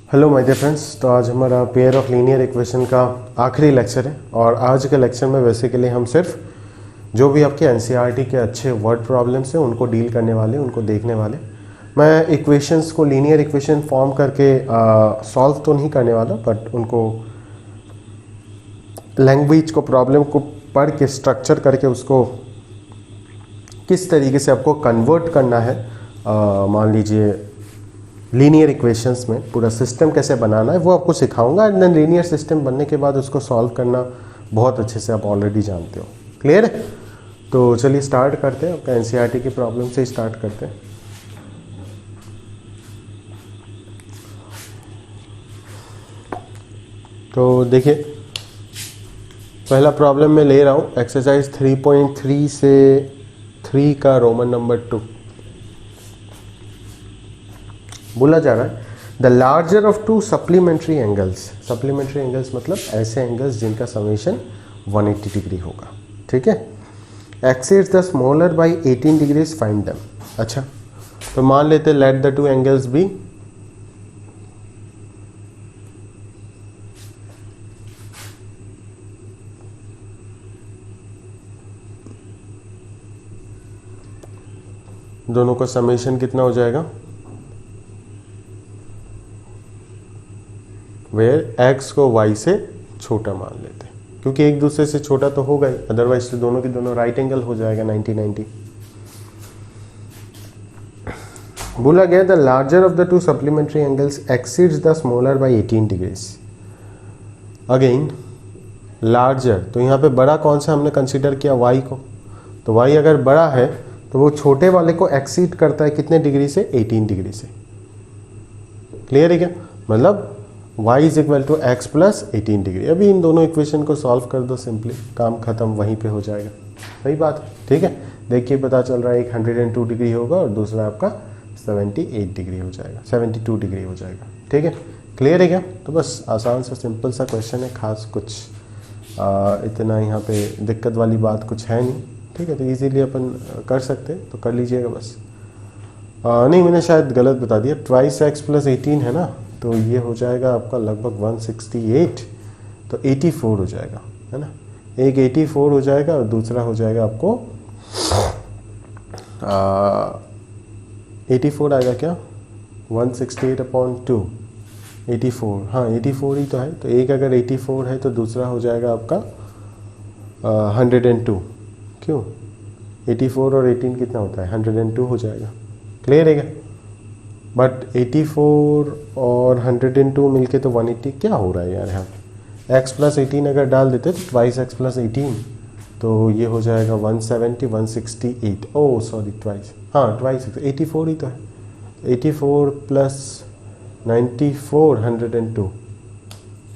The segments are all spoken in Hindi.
Hello my dear friends. तो आज हमारा पेयर ऑफ लीनियर इक्वेशन का आखिरी लेक्चर है और आज के लेक्चर में बेसिकली हम सिर्फ जो भी आपके एनसीईआरटी के अच्छे वर्ड प्रॉब्लम्स हैं उनको डील करने वाले, उनको देखने वाले। मैं इक्वेशंस को लीनियर इक्वेशन फॉर्म करके सॉल्व तो नहीं करने वाला, बट उनको लैंग्वेज को, प्रॉब्लम को पढ़ के स्ट्रक्चर करके उसको किस तरीके से आपको कन्वर्ट करना है, मान लीजिए लीनियर इक्वेशंस में पूरा सिस्टम कैसे बनाना है वो आपको सिखाऊंगा। एंड देन लीनियर सिस्टम बनने के बाद उसको सॉल्व करना बहुत अच्छे से आप ऑलरेडी जानते हो। क्लियर है? तो चलिए स्टार्ट करते हैं। आपका एनसीईआरटी की प्रॉब्लम से स्टार्ट करते हैं। तो देखिए, पहला प्रॉब्लम मैं ले रहा हूँ एक्सरसाइज 3.3 से 3 का रोमन नंबर 2। बोला जा रहा है the larger of to supplementary angles. Supplementary angles मतलब ऐसे एंगल्स जिनका समेशन 180 डिग्री होगा। ठीक है। Exceeds the smaller by 18 degrees, find them. अच्छा, तो मान लेते let the two angles be दोनों का समेशन कितना हो जाएगा, वेयर x को y से छोटा मान लेते हैं, क्योंकि एक दूसरे से छोटा तो होगा ही, अदरवाइज तो दोनों के दोनों राइट एंगल हो जाएगा 90-90। बोला गया the larger of the two supplementary angles exceeds the smaller by 18 degrees. Again larger, तो यहाँ पे बड़ा कौन सा हमने कंसीडर किया, y को। तो y अगर बड़ा है तो वो छोटे वाले को एक्सीड करता है कितने डिग्री से, 18 डिग्री से। क्लियर है क्या? मतलब y is equal to x plus 18 degree. अभी इन दोनों इक्वेशन को सॉल्व कर दो, सिंपली काम खत्म, वहीं पे हो जाएगा। सही बात है? ठीक है। देखिए पता चल रहा है एक 102 डिग्री होगा और दूसरा आपका 78 डिग्री हो जाएगा, 72 डिग्री हो जाएगा। ठीक है, क्लियर है क्या? तो बस आसान सा सिंपल सा क्वेश्चन है, खास कुछ इतना यहाँ पे दिक्कत वाली बात कुछ है नहीं। ठीक है, तो ईजीली अपन कर सकते हैं, तो कर लीजिएगा बस। नहीं, मैंने शायद गलत बता दिया, ट्वाइस एक्स प्लस 18 है ना, तो ये हो जाएगा आपका लगभग 168, तो 84 हो जाएगा, है ना। एक 84 हो जाएगा और दूसरा हो जाएगा आपको 84 आएगा क्या, 168/2, 84, हाँ 84 ही तो है। तो एक अगर 84 है तो दूसरा हो जाएगा आपका 102। क्यों? 84 और 18 कितना होता है, 102 हो जाएगा। क्लियर है क्या? बट 84 और 102 मिलके तो 180 क्या हो रहा है यार यहाँ पे। एक्स प्लस 18 अगर डाल देते तो ट्वाइस एक्स प्लस 18, तो ये हो जाएगा 170, 168। ओह सॉरी, ट्वाइस, हाँ ट्वाइस 84 ही तो है। 84 प्लस 94, 102,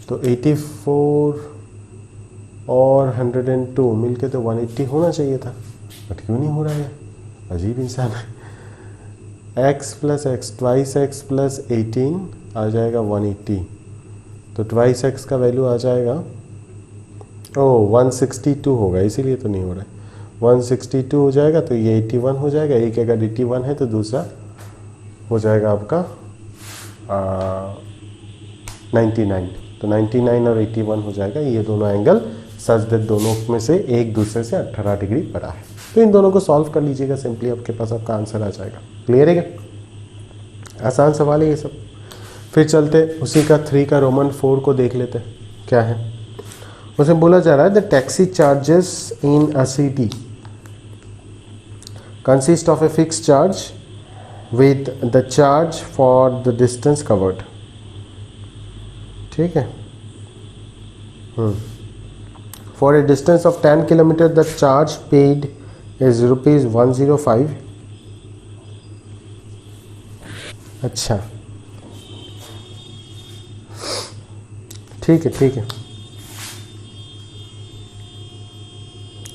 तो 84 और 102 मिलके तो 180 होना चाहिए था, बट क्यों नहीं हो रहा है? अजीब इंसान है। x plus x, twice x plus 18 आ जाएगा 180, तो ट्वाइस एक्स का वैल्यू आ जाएगा 162 होगा, इसीलिए तो नहीं हो रहा है। 162 हो जाएगा तो ये 81 हो जाएगा। एक अगर 81 है तो दूसरा हो जाएगा आपका 99, तो 99 और 81 हो जाएगा। ये दोनों एंगल सच दैट दोनों में से एक दूसरे से 18 डिग्री बड़ा है। तो इन दोनों को सॉल्व कर लीजिएगा सिंपली, आपके पास आपका आंसर आ जाएगा। क्लियर है क्या? आसान सवाल है ये सब। फिर चलते उसी का 3 का रोमन 4 को देख लेते हैं क्या है। उसे बोला जा रहा है the taxi charges in a city consist of a fix charge with the charge for the distance covered. ठीक है। For a distance of 10 kilometre the charge paid is ₹105। अच्छा, ठीक है ठीक है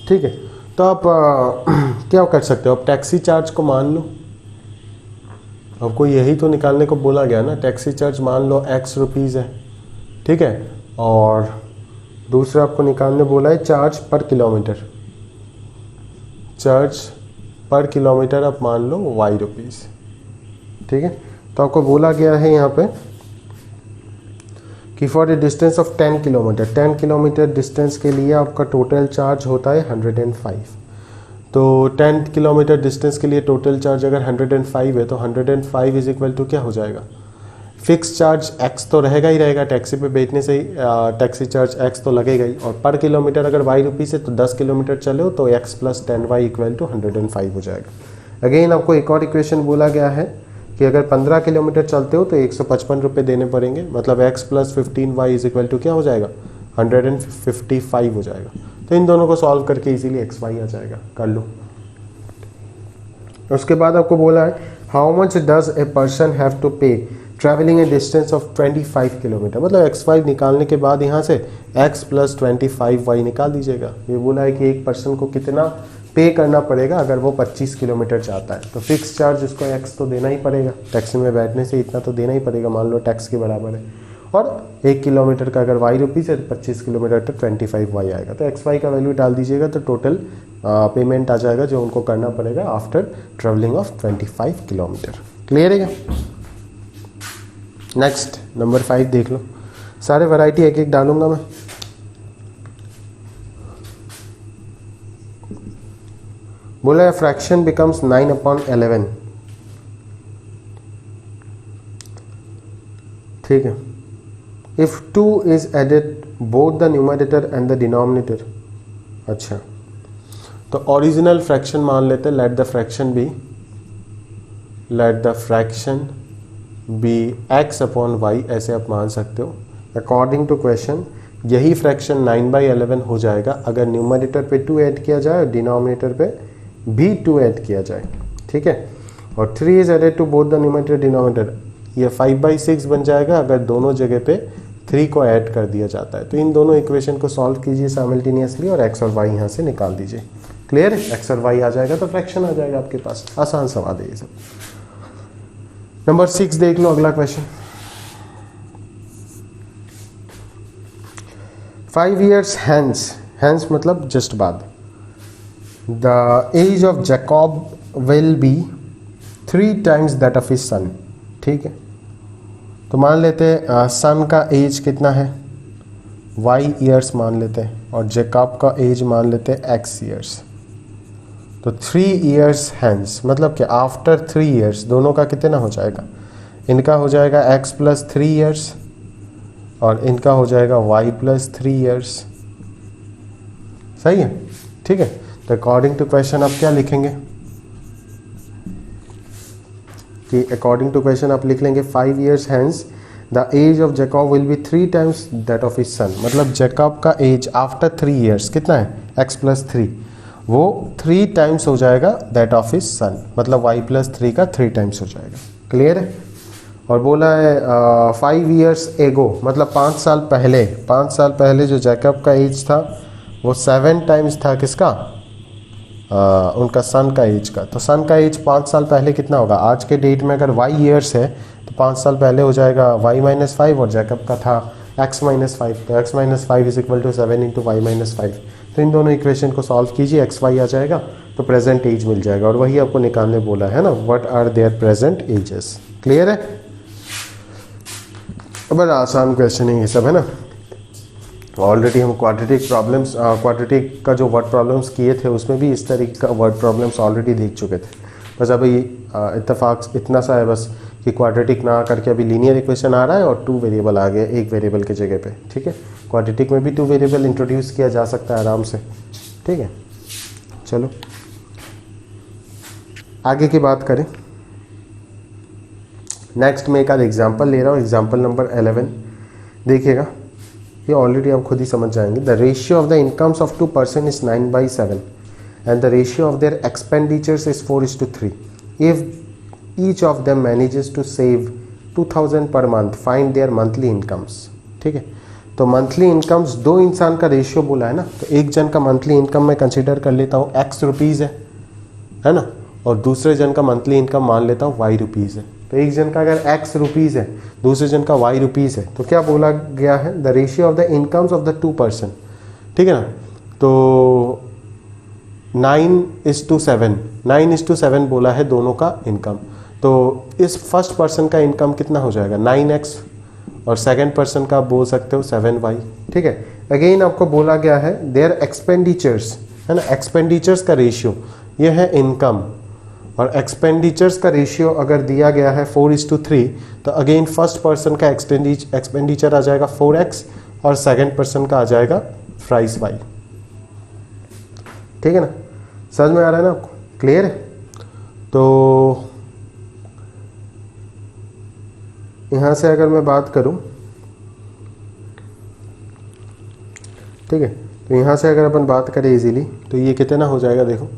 ठीक है। तो आप क्या कर सकते हो, आप टैक्सी चार्ज को मान लो। आपको यही तो निकालने को बोला गया ना, टैक्सी चार्ज मान लो x रुपीज़ है। ठीक है, और दूसरा आपको निकालने बोला है चार्ज पर किलोमीटर। चार्ज पर किलोमीटर आप मान लो y रुपीज़। ठीक है, तो आपको बोला गया है यहाँ पे कि for a distance of 10 kilometre, 10 kilometre distance के लिए आपका टोटल चार्ज होता है 105। तो 10 किलोमीटर डिस्टेंस के लिए टोटल चार्ज अगर 105 है तो 105 इज इक्वल टू क्या हो जाएगा, फिक्स चार्ज x तो रहेगा ही रहेगा, टैक्सी पे बैठने से ही टैक्सी चार्ज x तो लगेगा ही, और पर किलोमीटर अगर y रुपीज़ है तो 10 किलोमीटर चलो तो x plus 10y equal to 105 हो जाएगा। अगेन आपको एक और इक्वेशन बोला गया है कि अगर 15 किलोमीटर चलते हो तो 155 रुपये देने पड़ेंगे, मतलब x plus 15y is equal to क्या हो जाएगा, 155 हो जाएगा। तो इन दोनों को सॉल्व करके इजीली xy आ जाएगा, कर लो। उसके बाद आपको बोला है how much does a person have to pay travelling a distance of 25 kilometre, मतलब x5 निकालने के बाद यहाँ से x प्लस 25y निकाल दीजिएगा। ये बोला है कि एक पर्सन को कितना पे करना पड़ेगा अगर वो 25 किलोमीटर चाहता है, तो फिक्स चार्ज उसको x तो देना ही पड़ेगा, टैक्सी में बैठने से इतना तो देना ही पड़ेगा, मान लो टैक्स के बराबर है, और 1 किलोमीटर का अगर y रुपीज़ है तो 25 किलोमीटर तक 25y आएगा। तो xy का वैल्यू डाल दीजिएगा तो टोटल पेमेंट आ जाएगा जो उनको करना पड़ेगा after travelling of 25 kilometre. Clear है क्या? नेक्स्ट नंबर 5 देख लो, सारे वैरायटी एक एक डालूंगा मैं। बोला है फ्रैक्शन बिकम्स 9/11, ठीक है। If 2 is added both the numerator and the denominator, अच्छा तो ओरिजिनल फ्रैक्शन मान लेते, let the fraction be x upon y, ऐसे आप मान सकते हो। अकॉर्डिंग टू क्वेश्चन यही फ्रैक्शन 9/11 हो जाएगा अगर न्यूमरेटर पे 2 ऐड किया जाए और डिनोमिनेटर पे भी 2 ऐड किया जाए, ठीक है। और 3 is added to both the numerator denominator, ये 5/6 बन जाएगा अगर दोनों जगह पे 3 को ऐड कर दिया जाता है। तो इन दोनों इक्वेशन को सॉल्व कीजिए साइमल्टेनियसली और x और y यहाँ से निकाल दीजिए। क्लियर है? x और y आ जाएगा तो फ्रैक्शन आ जाएगा आपके पास। आसान सवाल है ये सब। नंबर 6 देख लो, अगला क्वेश्चन। 5 years hence मतलब जस्ट बाद, the age of Jacob will be 3 times that of his son, ठीक है। तो मान लेते हैं सन का एज कितना है, y ईयर्स मान लेते हैं, और जैकब का एज मान लेते हैं x ईयर्स। तो 3 years hence मतलब कि आफ्टर 3 years दोनों का कितना हो जाएगा, इनका हो जाएगा x प्लस 3 years और इनका हो जाएगा y प्लस 3 years। सही है, ठीक है। तो अकॉर्डिंग टू क्वेश्चन आप क्या लिखेंगे कि अकॉर्डिंग टू क्वेश्चन आप लिख लेंगे 5 years hence the age of Jacob will be 3 times that of his son, मतलब जैकब का एज आफ्टर 3 years कितना है, x प्लस 3, वो 3 times हो जाएगा दैट ऑफ हिज सन, मतलब y प्लस 3 का 3 times हो जाएगा। क्लियर है? और बोला है 5 years एगो मतलब 5 साल पहले जो जैकब का एज था वो 7 times था किसका, उनका सन का एज का। तो सन का एज 5 साल पहले कितना होगा, आज के डेट में अगर y years है तो 5 साल पहले हो जाएगा y-5 और जैकब का था x-5, तो x-5 is equal to 7 into y-5। तो इन दोनों इक्वेशन को सॉल्व कीजिए, xy आ जाएगा तो प्रेजेंट एज मिल जाएगा, और वही आपको निकालने बोला है ना, what are their present ages. Clear है? बड़ा आसान क्वेश्चन है ये सब, है ना। ऑलरेडी हम क्वाड्रेटिक का जो वर्ड प्रॉब्लम्स किए थे उसमें भी इस तरीके का वर्ड प्रॉब्लम्स ऑलरेडी देख चुके थे। बस अभी इत्तेफाक इतना सा है बस कि क्वाड्रेटिक ना करके अभी लीनियर इक्वेशन आ रहा है और 2 वेरिएबल आ गए एक वेरिएबल की जगह पे, ठीक है। क्वाड्रेटिक में भी 2 वेरिएबल इंट्रोड्यूस किया जा सकता है आराम से, ठीक है। चलो आगे की बात करें। नेक्स्ट मैं एक आध एग्जाम्पल ले रहा हूँ, एग्जाम्पल नंबर 11 देखिएगा, ये ऑलरेडी आप खुद ही समझ जाएंगे। The ratio of the incomes of 2 person is 9/7 and the ratio of their expenditures is 4:3। If each of them manages to save 2000 per month, find their monthly incomes, ठीक है। तो मंथली इनकम्स 2 इंसान का रेशियो बोला है ना, तो एक जन का मंथली इनकम मैं कंसिडर कर लेता हूँ x रुपीज़ है ना, और दूसरे जन का मंथली इनकम मान लेता हूँ y रुपीज़ है। तो एक जन का अगर x रुपीज़ है, दूसरे जन का y रुपीज़ है, तो क्या बोला गया है, the ratio of the incomes of the 2 person, ठीक है ना। तो 9:7 बोला है दोनों का इनकम। तो इस फर्स्ट पर्सन का इनकम कितना हो जाएगा 9x और सेकंड पर्सन का आप बोल सकते हो 7y। ठीक है, अगेन आपको बोला गया है देयर एक्सपेंडिचर्स, है ना, एक्सपेंडिचर्स का रेशियो ये है इनकम, और एक्सपेंडिचर्स का रेशियो अगर दिया गया है 4:3, तो अगेन फर्स्ट पर्सन का एक्सपेंडिचर आ जाएगा 4x और सेकंड पर्सन का आ जाएगा प्राइस y। ठीक है ना, समझ में आ रहा है ना आपको, क्लियर है? तो यहाँ से अगर मैं बात करूँ, ठीक है, तो यहाँ से अगर अपन बात करें इजीली तो ये कितना हो जाएगा देखो,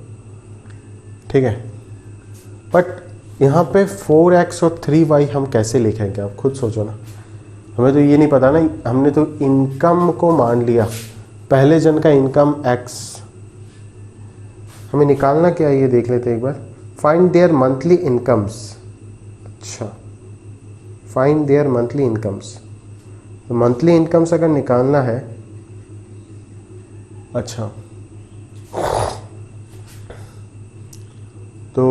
ठीक है, बट यहाँ पे 4x और 3y हम कैसे लिखेंगे आप खुद सोचो ना, हमें तो ये नहीं पता ना, हमने तो इनकम को मान लिया, पहले जन का इनकम x, हमें निकालना क्या है ये देख लेते हैं एक बार, फाइंड देयर मंथली इनकम्स। अच्छा, फाइंड देयर मंथली इनकम्स, तो मंथली इनकम्स अगर निकालना है, अच्छा तो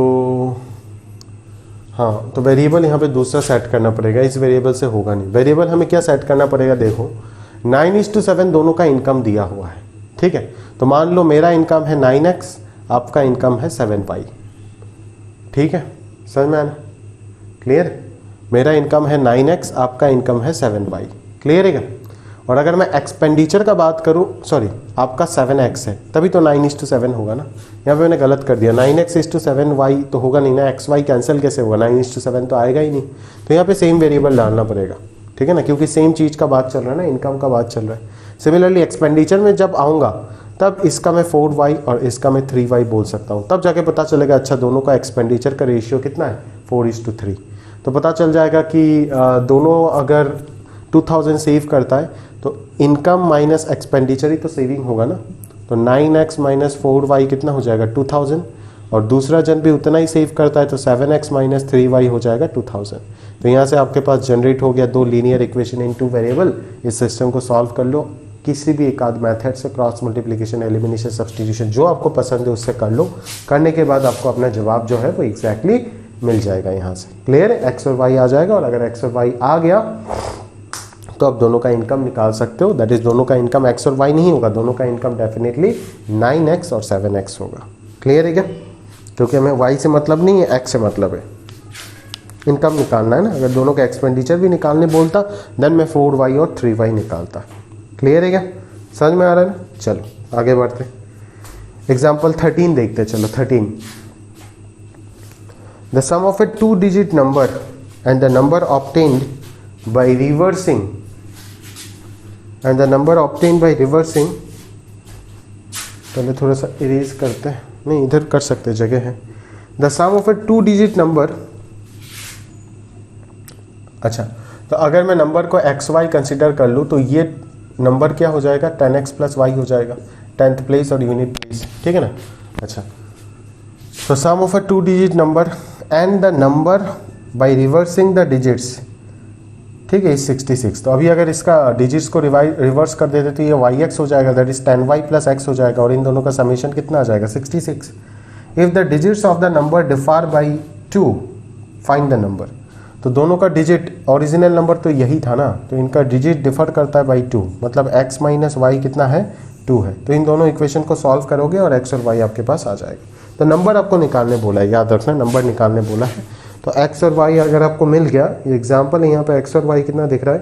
हाँ, तो वेरिएबल यहाँ पे दूसरा सेट करना पड़ेगा, इस वेरिएबल से होगा नहीं। वेरिएबल हमें क्या सेट करना पड़ेगा, देखो 9:7 दोनों का इनकम दिया हुआ है, ठीक है, तो मान लो मेरा इनकम है 9x, आपका इनकम है 7y। ठीक है, समझ में आना, क्लियर? मेरा इनकम है 9x, आपका इनकम है 7y, क्लियर है क्या? और अगर मैं एक्सपेंडिचर का बात करूं, सॉरी आपका 7x है, तभी तो 9:7 होगा ना, यहाँ पे मैंने गलत कर दिया, 9x:7y तो होगा नहीं ना, xy कैंसिल कैसे होगा, 9:7 तो आएगा ही नहीं, तो यहाँ पे सेम वेरिएबल डालना पड़ेगा, ठीक है ना, क्योंकि सेम चीज़ का बात चल रहा है ना, इनकम का बात चल रहा है। सिमिलरली एक्सपेंडिचर में जब आऊँगा तब इसका मैं 4y और इसका मैं 3y बोल सकता हूँ, तब जाके पता चलेगा अच्छा दोनों का एक्सपेंडिचर का रेशियो कितना है 4:3, तो पता चल जाएगा कि दोनों अगर 2000 सेव करता है तो इनकम माइनस एक्सपेंडिचर ही तो सेविंग होगा ना, तो 9x माइनस 4y कितना हो जाएगा 2000, और दूसरा जन भी उतना ही सेव करता है तो 7x माइनस 3y हो जाएगा 2000। तो यहाँ से आपके पास जनरेट हो गया दो linear equation in two variable. इस सिस्टम को सॉल्व कर लो किसी भी एक आध मेथड से, क्रॉस मल्टीप्लिकेशन, एलिमिनेशन, सब्सटीट्यूशन, जो आपको पसंद है उससे कर लो, करने के बाद आपको अपना जवाब जो है वो एग्जैक्टली मिल जाएगा यहाँ से, क्लियर है? x और y आ जाएगा, और अगर x और y आ गया तो आप दोनों का इनकम निकाल सकते हो, दैट इज दोनों का इनकम x और y नहीं होगा, दोनों का इनकम डेफिनेटली 9x और 7x होगा, क्लियर है क्या? क्योंकि हमें y से मतलब नहीं है, x से मतलब है, इनकम निकालना है ना। अगर दोनों का एक्सपेंडिचर भी निकालने बोलता देन मैं 4y और 3y निकालता, क्लियर है क्या? समझ में आ रहा है ना? चलो आगे बढ़ते, एग्जाम्पल 13 देखते हैं। चलो 13, the sum of a 2-digit number and the number obtained by reversing पहले थोड़ा सा इरेज करते हैं, नहीं इधर कर सकते, जगह है। The sum of a 2-digit number, अच्छा तो अगर मैं नंबर को xy कंसिडर कर लूँ तो ये नंबर क्या हो जाएगा 10x + y हो जाएगा, 10th प्लेस और यूनिट प्लेस, ठीक है ना। अच्छा तो sum of a 2-digit number and the number by reversing the digits, ठीक है, 66। तो अभी अगर इसका डिजिट्स को रिवर्स कर देते तो ये yx हो जाएगा, दैट इज 10y + x हो जाएगा, और इन दोनों का समेशन कितना आ जाएगा 66। If the digits of the number differ by 2 find the number, तो दोनों का डिजिट, ओरिजिनल नंबर तो यही था ना, तो इनका डिजिट डिफर करता है बाई 2, मतलब x माइनस वाई कितना है 2 है, तो इन दोनों इक्वेशन को सॉल्व करोगे और x और y आपके पास आ जाएगा। तो नंबर आपको निकालने बोला है, याद रखना नंबर निकालने बोला है। तो x और y अगर आपको मिल गया, ये एग्जाम्पल है, यहाँ पे x और y कितना दिख रहा है।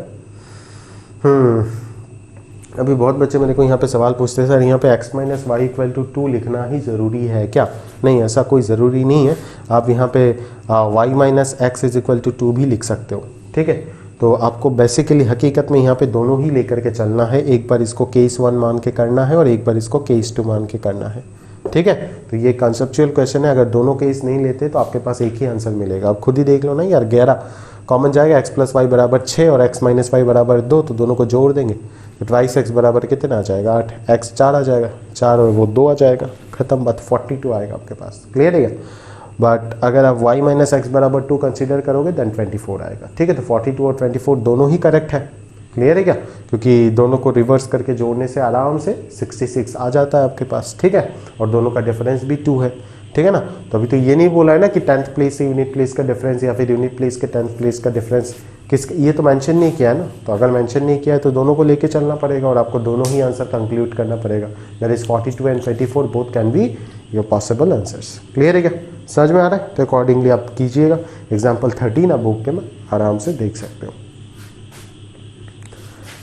अभी बहुत बच्चे मेरे को यहाँ पे सवाल पूछते हैं सर यहाँ पे x minus y equal to 2 लिखना ही ज़रूरी है क्या? नहीं, ऐसा कोई ज़रूरी नहीं है, आप यहाँ पे y minus x is equal to 2 भी लिख सकते हो, ठीक है। तो आपको बेसिकली हकीकत में यहाँ पे दोनों ही लेकर के चलना है, एक बार इसको केस 1 मान के करना है और एक बार इसको केस 2 मान के करना है, ठीक है। तो ये कंसेप्चुअल क्वेश्चन है, अगर दोनों केस नहीं लेते तो आपके पास एक ही आंसर मिलेगा। आप खुद ही देख लो ना यार, 11 कॉमन जाएगा, x + y = 6 और x माइनस वाई = 2, तो दोनों को जोड़ देंगे तो 2x बराबर कितना आ जाएगा 8, x 4 आ जाएगा, 4 और वो 2 आ जाएगा, खत्म बात, 42 आएगा आपके पास, क्लियर है। बट अगर आप y माइनस एक्स = 2 कंसिडर करोगे देन 24 आएगा, ठीक है। तो 42 और 24 दोनों ही करेक्ट है, क्लियर है क्या? क्योंकि दोनों को रिवर्स करके जोड़ने से आराम से 66 आ जाता है आपके पास, ठीक है, और दोनों का डिफरेंस भी 2 है, ठीक है ना। तो अभी तो ये नहीं बोला है ना कि 10th प्लेस से यूनिट प्लेस का डिफरेंस या फिर यूनिट प्लेस के 10th प्लेस का डिफरेंस ये तो मेंशन नहीं किया है ना, तो अगर मेंशन नहीं किया है तो दोनों को लेके चलना पड़ेगा और आपको दोनों ही आंसर कंक्लूड करना पड़ेगा। That is 42 and 24 both can be your possible answers. Clear है क्या, समझ में आ रहा है? तो अकॉर्डिंगली आप कीजिएगा। एग्जाम्पल 13 आप बुक के में आराम से देख सकते हो।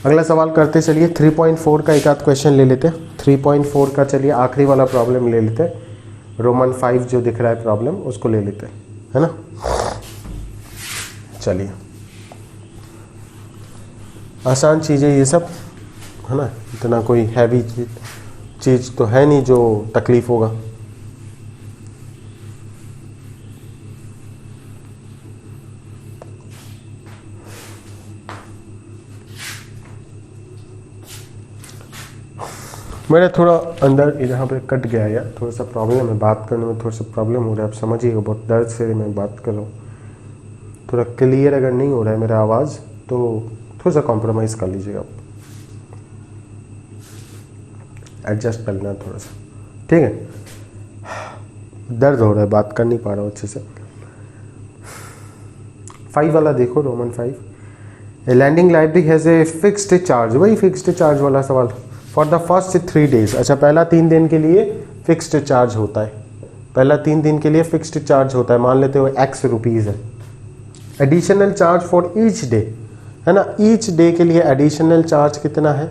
अगला सवाल करते चलिए। 3.4 का एक आध क्वेश्चन ले लेते हैं। 3.4 का चलिए आखिरी वाला प्रॉब्लम ले लेते हैं। रोमन 5 जो दिख रहा है प्रॉब्लम उसको ले लेते हैं, है ना। चलिए आसान चीज़ें ये सब, है ना, इतना कोई हैवी चीज़ तो है नहीं जो तकलीफ होगा। मेरा थोड़ा अंदर यहाँ पे कट गया यार, थोड़ा सा प्रॉब्लम है, बात करने में थोड़ा सा प्रॉब्लम हो रहा है। आप समझिएगा, बहुत दर्द से मैं बात कर रहा हूँ। थोड़ा क्लियर अगर नहीं हो रहा है मेरा आवाज़ तो थोड़ा सा कॉम्प्रोमाइज़ कर लीजिएगा, आप एडजस्ट कर लेना थोड़ा सा, ठीक है। दर्द हो रहा है, बात कर नहीं पा रहा हूँ अच्छे से। 5 वाला देखो, Roman 5। A lending library has a fixed charge, वही फिक्स्ड चार्ज वाला सवाल। फॉर द फर्स्ट 3 डेज, अच्छा पहला 3 दिन के लिए फिक्स्ड चार्ज होता है, पहला 3 दिन के लिए फिक्स्ड चार्ज होता है, मान लेते हो x रुपीज़ है। Additional charge for each day, है ना, ईच डे के लिए एडिशनल चार्ज कितना है,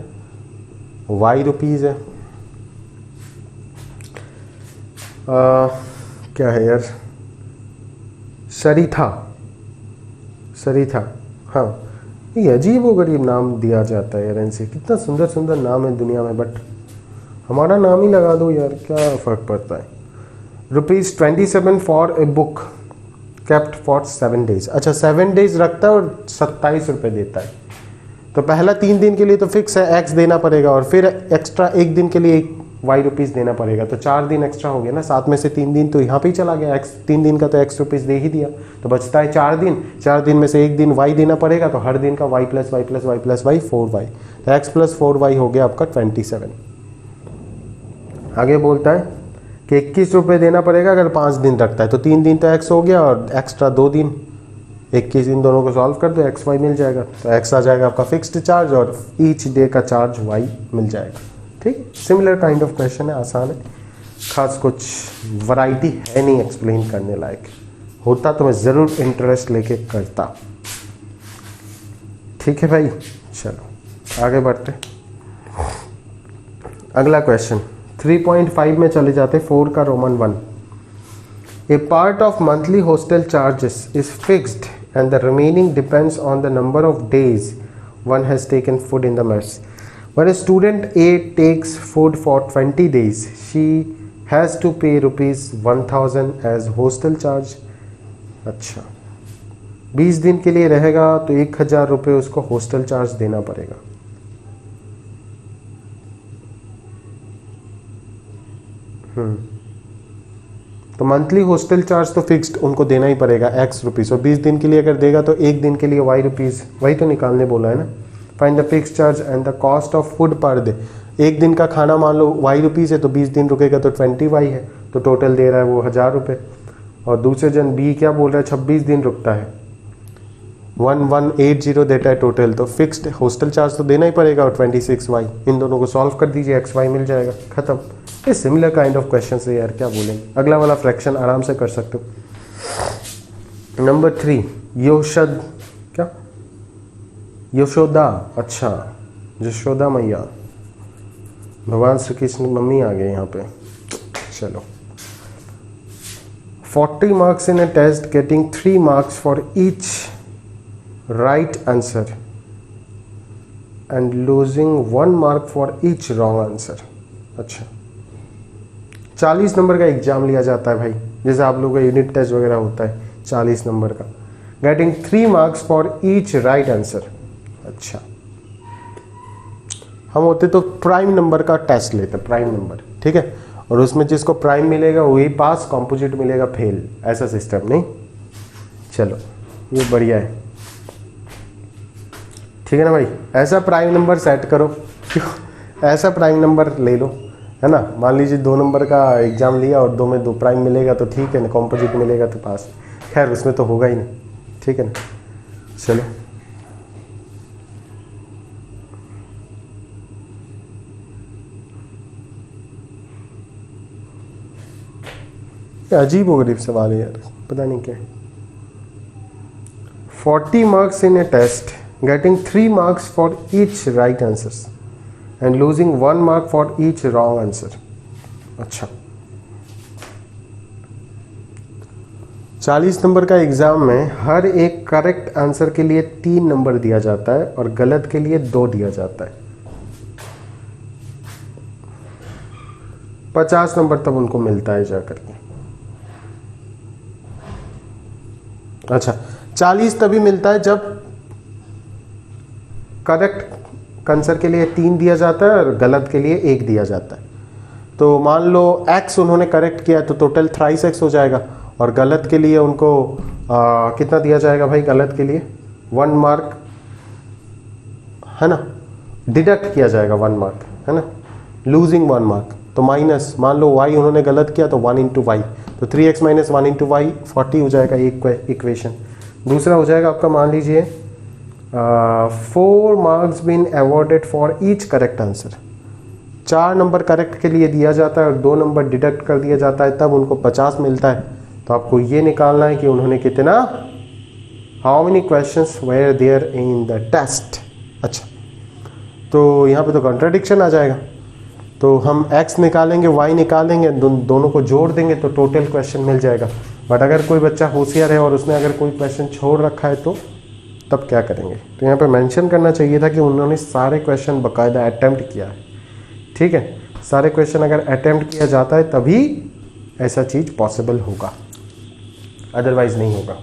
y रुपीज़ है। क्या है यार, सरीथा, हाँ, ये अजीब व गरीब नाम दिया जाता है यार इनसे। कितना सुंदर सुंदर नाम है दुनिया में, बट हमारा नाम ही लगा दो यार, क्या फ़र्क पड़ता है। ₹27 for a book kept for 7 days, अच्छा 7 डेज रखता है और 27 रुपये देता है। तो पहला 3 दिन के लिए तो फिक्स है, x देना पड़ेगा, और फिर एक्स्ट्रा 1 दिन के लिए y रुपीज़ देना पड़ेगा। तो 4 दिन एक्स्ट्रा हो गया ना, 7 में से 3 दिन तो यहाँ पे ही चला गया, 3 दिन का तो x रुपीज़ दे ही दिया, तो बचता है 4 दिन। 4 दिन में से 1 दिन y देना पड़ेगा, तो हर दिन का y plus y plus y plus y 4y, तो x प्लस 4y हो गया आपका 27। आगे बोलता है कि 21 रुपये देना पड़ेगा अगर 5 दिन रखता है, तो 3 दिन तो x हो गया और एक्स्ट्रा 2 दिन, 21 इन दोनों को सॉल्व कर दो, x y मिल जाएगा। तो x आ जाएगा आपका फिक्स्ड चार्ज और ईच डे का चार्ज y मिल जाएगा। ठीक, सिमिलर काइंड ऑफ क्वेश्चन है, आसान है, खास कुछ वैरायटी है नहीं एक्सप्लेन करने लायक। होता तो मैं ज़रूर इंटरेस्ट लेके करता। ठीक है भाई, चलो आगे बढ़ते। अगला क्वेश्चन 3.5 में चले जाते, 4 का Roman 1। A part of monthly hostel charges is fixed and the remaining depends on the number of days one has taken food in the mess. When a student A takes food for 20 days, she has to pay ₹1,000 as hostel charge. अच्छा, 20 दिन के लिए रहेगा तो 1,000 रुपये उसको हॉस्टल चार्ज देना पड़ेगा। तो मंथली हॉस्टल चार्ज तो फिक्स्ड उनको देना ही पड़ेगा x रुपीज़, और 20 दिन के लिए अगर देगा तो 1 दिन के लिए y रुपीज़, वही तो निकालने बोला है ना। Find the fix charge and the cost of food per day. 1 दिन का खाना मान लो y रुपीज़ है, तो 20 दिन रुकेगा तो 20y है, तो टोटल दे रहा है वो 1,000 रुपये। और दूसरे जन B क्या बोल रहा है, 26 दिन रुकता है, 1180 देता है टोटल, तो फिक्स्ड हॉस्टल चार्ज तो देना ही पड़ेगा, और 26y। इन दोनों को सॉल्व कर दीजिए, xy मिल जाएगा, खत्म। ये सिमिलर काइंड ऑफ क्वेश्चन है यार, क्या बोलेंगे। अगला वाला फ्रैक्शन आराम से कर सकते हो। नंबर 3, यशोदा, अच्छा यशोदा मैया, भगवान श्री कृष्ण मम्मी आ गए यहाँ पे। चलो, 40 marks in a test, getting 3 marks for each right answer and losing 1 mark for each wrong answer. अच्छा, 40 नंबर का एग्जाम लिया जाता है भाई, जैसे आप लोगों का यूनिट टेस्ट वगैरह होता है 40 नंबर का। Getting 3 marks for each right answer. अच्छा, हम होते तो प्राइम नंबर का टेस्ट लेते, प्राइम नंबर, ठीक है, और उसमें जिसको प्राइम मिलेगा वही पास, कॉम्पोजिट मिलेगा फेल, ऐसा सिस्टम नहीं। चलो ये बढ़िया है, ठीक है ना भाई। ऐसा प्राइम नंबर सेट करो, ऐसा प्राइम नंबर ले लो, है ना। मान लीजिए 2 नंबर का एग्जाम लिया और 2 में 2 प्राइम मिलेगा तो ठीक है ना, कॉम्पोजिट मिलेगा तो पास। खैर उसमें तो होगा ही नहीं, ठीक है ना। चलो क्या अजीब व गरीब सवाल है यार, पता नहीं क्या। 40 marks in a test, getting 3 marks for each right answers and losing 1 mark for each wrong answer। अच्छा, 40 नंबर का एग्जाम में हर एक करेक्ट आंसर के लिए 3 नंबर दिया जाता है और गलत के लिए 2 दिया जाता है। 50 नंबर तब उनको मिलता है जाकर के। अच्छा, 40 तभी मिलता है जब करेक्ट आंसर के लिए 3 दिया जाता है और गलत के लिए 1 दिया जाता है। तो मान लो x उन्होंने करेक्ट किया तो टोटल थ्राइस x हो जाएगा, और गलत के लिए उनको कितना दिया जाएगा भाई? गलत के लिए 1 मार्क है ना, डिडक्ट किया जाएगा 1 मार्क है ना, लूजिंग 1 मार्क। तो माइनस, मान लो y उन्होंने गलत किया तो 1 इंटू वाई, तो 3x माइनस 1 इंटू वाई 40 हो जाएगा एक इक्वेशन। दूसरा हो जाएगा आपका, मान लीजिए 4 marks been awarded for each correct answer. 4 number correct के लिए दिया जाता है और 2 नंबर डिडक्ट कर दिया जाता है, तब उनको 50 मिलता है। तो आपको ये निकालना है कि उन्होंने कितना, how many questions were there in the test. अच्छा, तो यहाँ पे तो कॉन्ट्राडिक्शन आ जाएगा, तो हम x निकालेंगे y निकालेंगे, दोनों को जोड़ देंगे तो टोटल क्वेश्चन मिल जाएगा। बट अगर कोई बच्चा होशियार है और उसने अगर कोई क्वेश्चन छोड़ रखा है तो तब क्या करेंगे? तो यहाँ पे मेंशन करना चाहिए था कि उन्होंने सारे क्वेश्चन बाकायदा अटेम्प्ट किया है। ठीक है, सारे क्वेश्चन अगर अटेम्प्ट किया जाता है तभी ऐसा चीज़ पॉसिबल होगा, अदरवाइज नहीं होगा।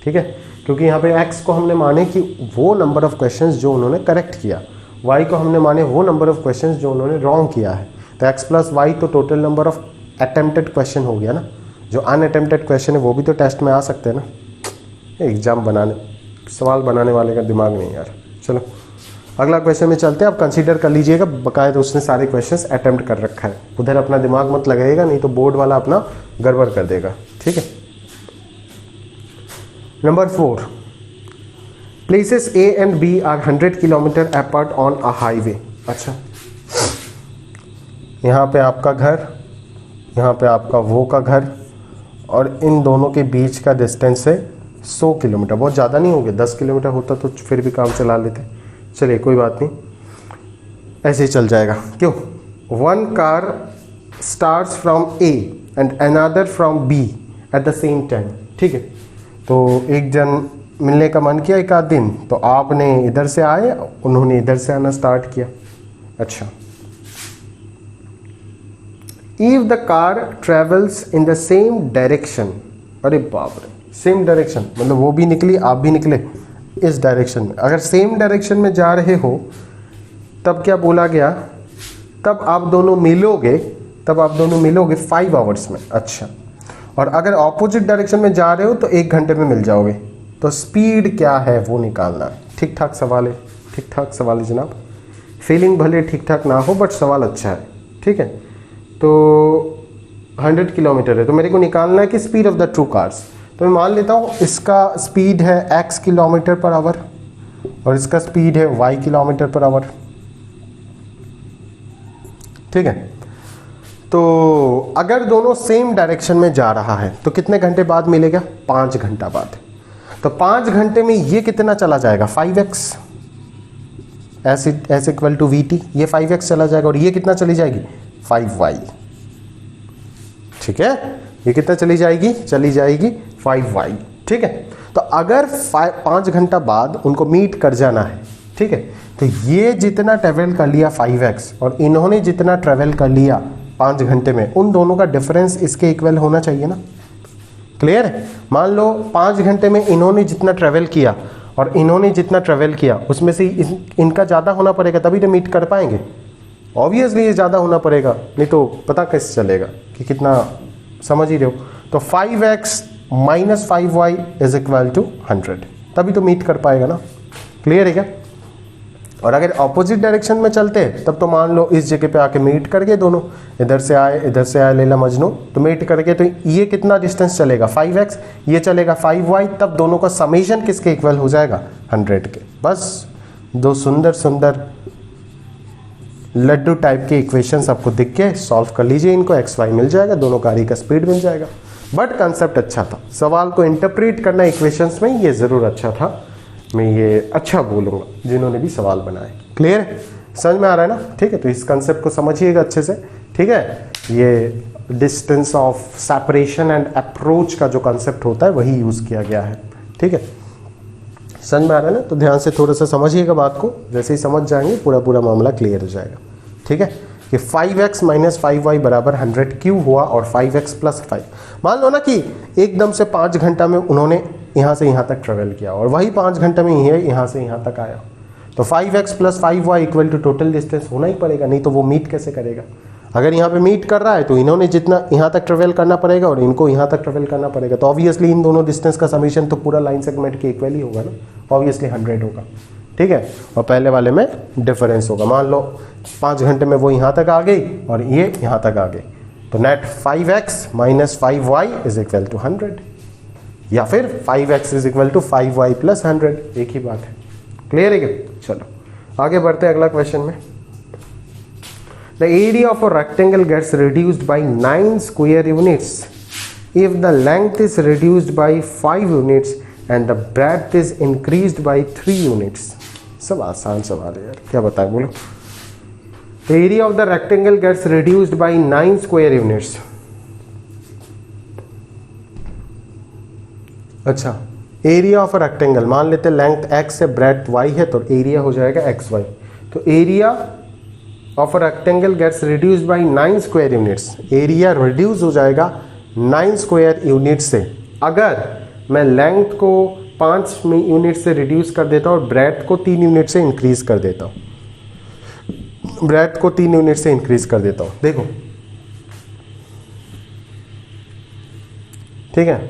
ठीक है, क्योंकि यहाँ पे x को हमने माने कि वो नंबर ऑफ क्वेश्चंस जो उन्होंने करेक्ट किया, y को हमने माने वो नंबर ऑफ क्वेश्चंस जो उन्होंने रॉन्ग किया है। तो x प्लस वाई तो total number of attempted question हो गया ना। जो अनअटेम्प्टेड क्वेश्चन है वो भी तो टेस्ट में आ सकते हैं ना। एग्जाम बनाने, सवाल बनाने वाले का दिमाग नहीं यार। चलो अगला क्वेश्चन में चलते हैं। आप कंसीडर कर लीजिएगा बाकायदा उसने सारे क्वेश्चंस अटेम्प्ट कर रखा है, उधर अपना दिमाग मत लगाइएगा, नहीं तो बोर्ड वाला अपना गड़बड़ कर देगा। ठीक है, number 4, places A and B are 100 kilometre apart on a highway. अच्छा, यहाँ पे आपका घर, यहाँ पे आपका वो का घर, और इन दोनों के बीच का डिस्टेंस है 100 किलोमीटर। बहुत ज़्यादा नहीं हो गया, 10 किलोमीटर होता तो फिर भी काम चला लेते। चलिए कोई बात नहीं, ऐसे ही चल जाएगा। क्यों? 1 car starts from A and another from B at the same time. ठीक है, तो एक जन मिलने का मन किया एक आध दिन, तो आपने इधर से आए, उन्होंने इधर से आना स्टार्ट किया। अच्छा, if the car travels in the same direction, अरे बाप रे, सेम डायरेक्शन मतलब वो भी निकली आप भी निकले इस डायरेक्शन में। अगर सेम डायरेक्शन में जा रहे हो तब क्या बोला गया? तब आप दोनों मिलोगे 5 आवर्स में। अच्छा, और अगर ऑपोजिट डायरेक्शन में जा रहे हो तो 1 घंटे में मिल जाओगे। तो स्पीड क्या है वो निकालना है। ठीक ठाक सवाल है, ठीक ठाक सवाल है जनाब। फीलिंग भले ठीक ठाक ना हो बट सवाल अच्छा है। ठीक है, तो 100 किलोमीटर है, तो मेरे को निकालना है कि speed of the two cars. तो मैं मान लेता हूँ इसका स्पीड है x किलोमीटर पर आवर और इसका स्पीड है y किलोमीटर पर आवर। ठीक है, तो अगर दोनों सेम डायरेक्शन में जा रहा है तो कितने घंटे बाद मिलेगा? 5 घंटा बाद। तो 5 घंटे में ये कितना चला जाएगा? 5x s equal to v t, ये 5x चला जाएगा और ये कितना चली जाएगी? 5y। ठीक है, ये कितना चली जाएगी? चली जाएगी 5y। ठीक है, तो अगर 5 घंटा बाद उनको मीट कर जाना है, ठीक है, तो ये जितना ट्रेवल कर लिया 5x और इन्होंने जितना ट्रेवल कर लिया 5 घंटे में, उन दोनों का डिफरेंस इसके इक्वल होना चाहिए ना। क्लियर है? मान लो 5 घंटे में इन्होंने जितना ट्रेवल किया और इन्होंने जितना ट्रेवल किया उसमें से इनका ज़्यादा होना पड़ेगा, तभी तो मीट कर पाएंगे। ऑब्वियसली ये ज़्यादा होना पड़ेगा, नहीं तो पता कैसे चलेगा कि कितना, समझ ही रहे हो। तो 5x minus 5y is equal to 100, तभी तो मीट कर पाएगा ना। क्लियर है क्या? और अगर ऑपोजिट डायरेक्शन में चलते तब तो मान लो इस जगह पे आके मीट कर गए दोनों, इधर से आए लैला मजनू, तो मीट करके तो ये कितना डिस्टेंस चलेगा? 5x, ये चलेगा 5y, तब दोनों का समेशन किसके इक्वल हो जाएगा? 100 के। बस दो सुंदर सुंदर लड्डू टाइप के इक्वेशंस आपको दिख के सॉल्व कर लीजिए इनको, xy मिल जाएगा, दोनों गाड़ी का स्पीड मिल जाएगा। बट कंसेप्ट अच्छा था, सवाल को इंटरप्रेट करना इक्वेशंस में ये ज़रूर अच्छा था, मैं ये अच्छा बोलूँगा जिन्होंने भी सवाल बनाए। क्लियर है, समझ में आ रहा है ना? ठीक है, तो इस कंसेप्ट को समझिएगा अच्छे से। ठीक है, ये distance of separation and approach का जो कंसेप्ट होता है वही यूज़ किया गया है। ठीक है, समझ में आ रहा है ना? तो ध्यान से थोड़ा सा समझिएगा बात को, जैसे ही समझ जाएंगे पूरा पूरा मामला क्लियर हो जाएगा। ठीक है, कि 5x माइनस 5y बराबर 100 क्यों हुआ और 5x प्लस 5। मान लो ना कि एकदम से 5 घंटा में उन्होंने यहाँ से यहाँ तक ट्रेवल किया और वही 5 घंटे में ये यहाँ से यहाँ तक आया, तो 5x plus 5y equal to total distance होना ही पड़ेगा, नहीं तो वो मीट कैसे करेगा। अगर यहाँ पे मीट कर रहा है तो इन्होंने जितना यहाँ तक ट्रेवल करना पड़ेगा और इनको यहाँ तक ट्रेवल करना पड़ेगा, तो ऑब्वियसली इन दोनों डिस्टेंस का समीशन तो पूरा लाइन सेगमेंट के इक्वल ही होगा ना, ऑब्वियसली 100 होगा। ठीक है, और पहले वाले में डिफरेंस होगा। मान लो 5 घंटे में वो यहाँ तक आ गई और ये यहाँ तक आ गई, तो net 5x minus 5y is equal to 100, या फिर 5x is equal to 5y plus 100, एक ही बात है। क्लियर है क्या? चलो आगे बढ़ते हैं अगला क्वेश्चन में। The area of a rectangle gets reduced by 9 square units if the length is reduced by 5 units and the breadth is increased by 3 units. सब आसान सवाल है यार, क्या बताएं बोलो। The area of the rectangle gets reduced by 9 square units. अच्छा, एरिया ऑफ अ रेक्टेंगल, मान लेते लेंथ x है, ब्रेड्थ y है, तो एरिया हो जाएगा xy। तो area of a rectangle gets reduced by 9 square units, area reduce हो जाएगा 9 स्क्वायर यूनिट से अगर मैं लेंथ को 5 यूनिट से रिड्यूस कर देता हूँ और ब्रेड्थ को 3 यूनिट से इंक्रीज कर देता हूँ, ब्रेड्थ को 3 यूनिट से इंक्रीज कर देता हूँ। देखो ठीक है,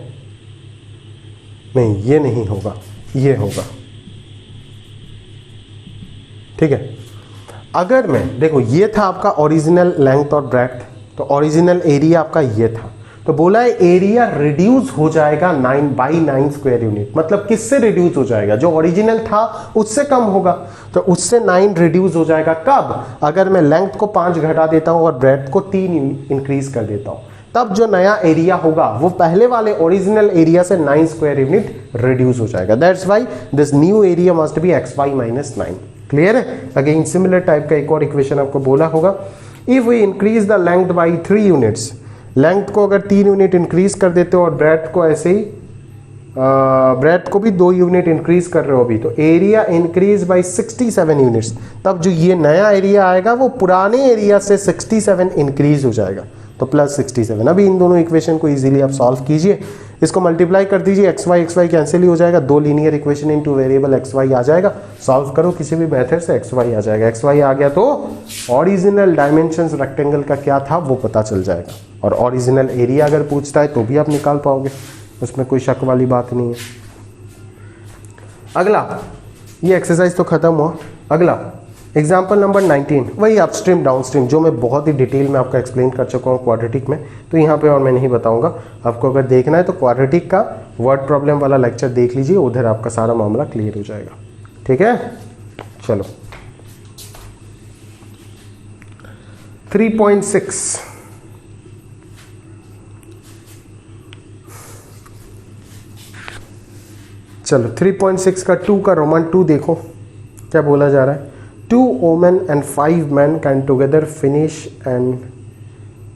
नहीं ये नहीं होगा, ये होगा। ठीक है, अगर मैं देखो ये था आपका ओरिजिनल लेंथ और ब्रेड्थ, तो ओरिजिनल एरिया आपका ये था, तो बोला है एरिया रिड्यूस हो जाएगा 9 स्क्वायर यूनिट। मतलब किससे रिड्यूस हो जाएगा? जो ओरिजिनल था उससे कम होगा, तो उससे 9 रिड्यूस हो जाएगा। कब? अगर मैं लेंथ को 5 घटा देता हूं और ब्रेड्थ को 3 इंक्रीज कर देता हूं, तब जो नया एरिया होगा वो पहले वाले ओरिजिनल एरिया से 9 स्क्वायर यूनिट रिड्यूस हो जाएगा। That's why this new area must be xy minus 9। Clear है? अगेन सिमिलर टाइप का एक और इक्वेशन आपको बोला होगा, if we increase the length by 3 units, length को अगर 3 यूनिट इंक्रीज कर देते हो और ब्रेड्थ को ऐसे ही ब्रेड्थ को भी 2 यूनिट इंक्रीज कर रहे हो अभी, तो एरिया इंक्रीज बाय 67 यूनिट्स, तब जो ये नया एरिया आएगा वो पुराने एरिया से 67 इंक्रीज हो जाएगा, तो प्लस 67। अभी इन दोनों इक्वेशन को इजीली आप सॉल्व कीजिए, इसको मल्टीप्लाई कर दीजिए, xy कैंसिल ही हो जाएगा, 2 linear equation into variable xy आ जाएगा, सॉल्व करो किसी भी मेथड से xy आ जाएगा। xy आ गया तो ओरिजिनल डायमेंशंस रेक्टेंगल का क्या था वो पता चल जाएगा, और ओरिजिनल एरिया अगर पूछता है तो भी आप निकाल पाओगे, उसमें कोई शक वाली बात नहीं है। अगला, ये एक्सरसाइज तो खत्म हुआ। अगला एग्जाम्पल नंबर 19, वही अपस्ट्रीम डाउनस्ट्रीम जो मैं बहुत ही डिटेल में आपका एक्सप्लेन कर चुका हूँ क्वाड्रेटिक में, तो यहाँ पे और मैं नहीं बताऊंगा। आपको अगर देखना है तो क्वाड्रेटिक का वर्ड प्रॉब्लम वाला लेक्चर देख लीजिए, उधर आपका सारा मामला क्लियर हो जाएगा। ठीक है, चलो 3.6, चलो 3.6 का 2 का रोमन 2 देखो क्या बोला जा रहा है। 2 women and 5 men can together finish an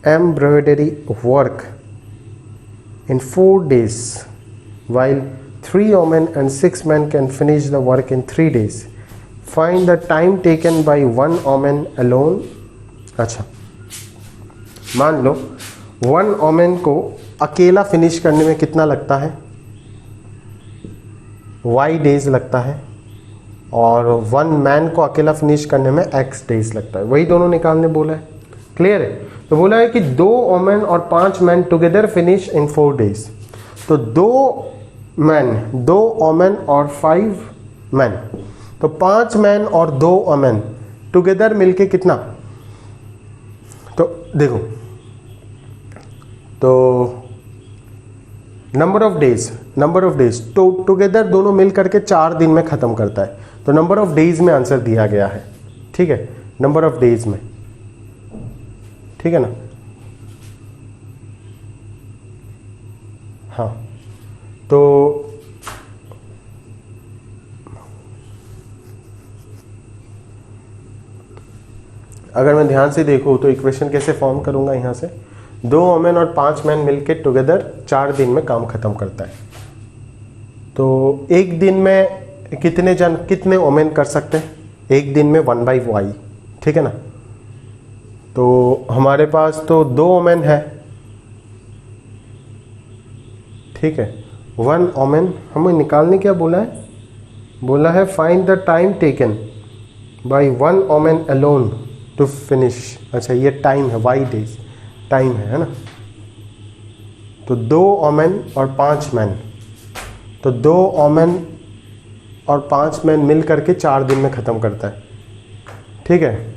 embroidery work in 4 days, while 3 women and 6 men can finish the work in 3 days. Find the time taken by 1 woman alone. अच्छा, मान लो 1 woman को अकेला फिनिश करने में कितना लगता है? y डेज लगता है, और 1 मैन को अकेला फिनिश करने में x डेज लगता है, वही दोनों निकालने बोला है। क्लियर है? तो बोला है कि 2 वोमेन और 5 man together finish in 4 days, तो 2 वोमेन और 5 मैन, तो 5 मैन और 2 वोमेन टुगेदर मिलके कितना? तो देखो, तो नंबर ऑफ डेज तो टुगेदर दोनों मिल करके 4 दिन में खत्म करता है, तो नंबर ऑफ डेज में आंसर दिया गया है। ठीक है, नंबर ऑफ डेज में, ठीक है ना। हाँ, तो अगर मैं ध्यान से देखूँ तो इक्वेशन कैसे फॉर्म करूँगा, यहाँ से 2 वोमेन और 5 मैन मिलके टुगेदर 4 दिन में काम ख़त्म करता है। तो एक दिन में कितने वोमेन कर सकते हैं? एक दिन में 1/y, ठीक है ना। तो हमारे पास तो 2 वोमेन है, ठीक है। 1 वोमेन हमें निकालने क्या बोला है? बोला है find the time taken by 1 women alone to finish. अच्छा, ये टाइम है, y डेज टाइम है ना। तो 2 वोमेन और 5 मैन, तो 2 वोमेन और 5 मैन मिल करके 4 दिन में ख़त्म करता है, ठीक है।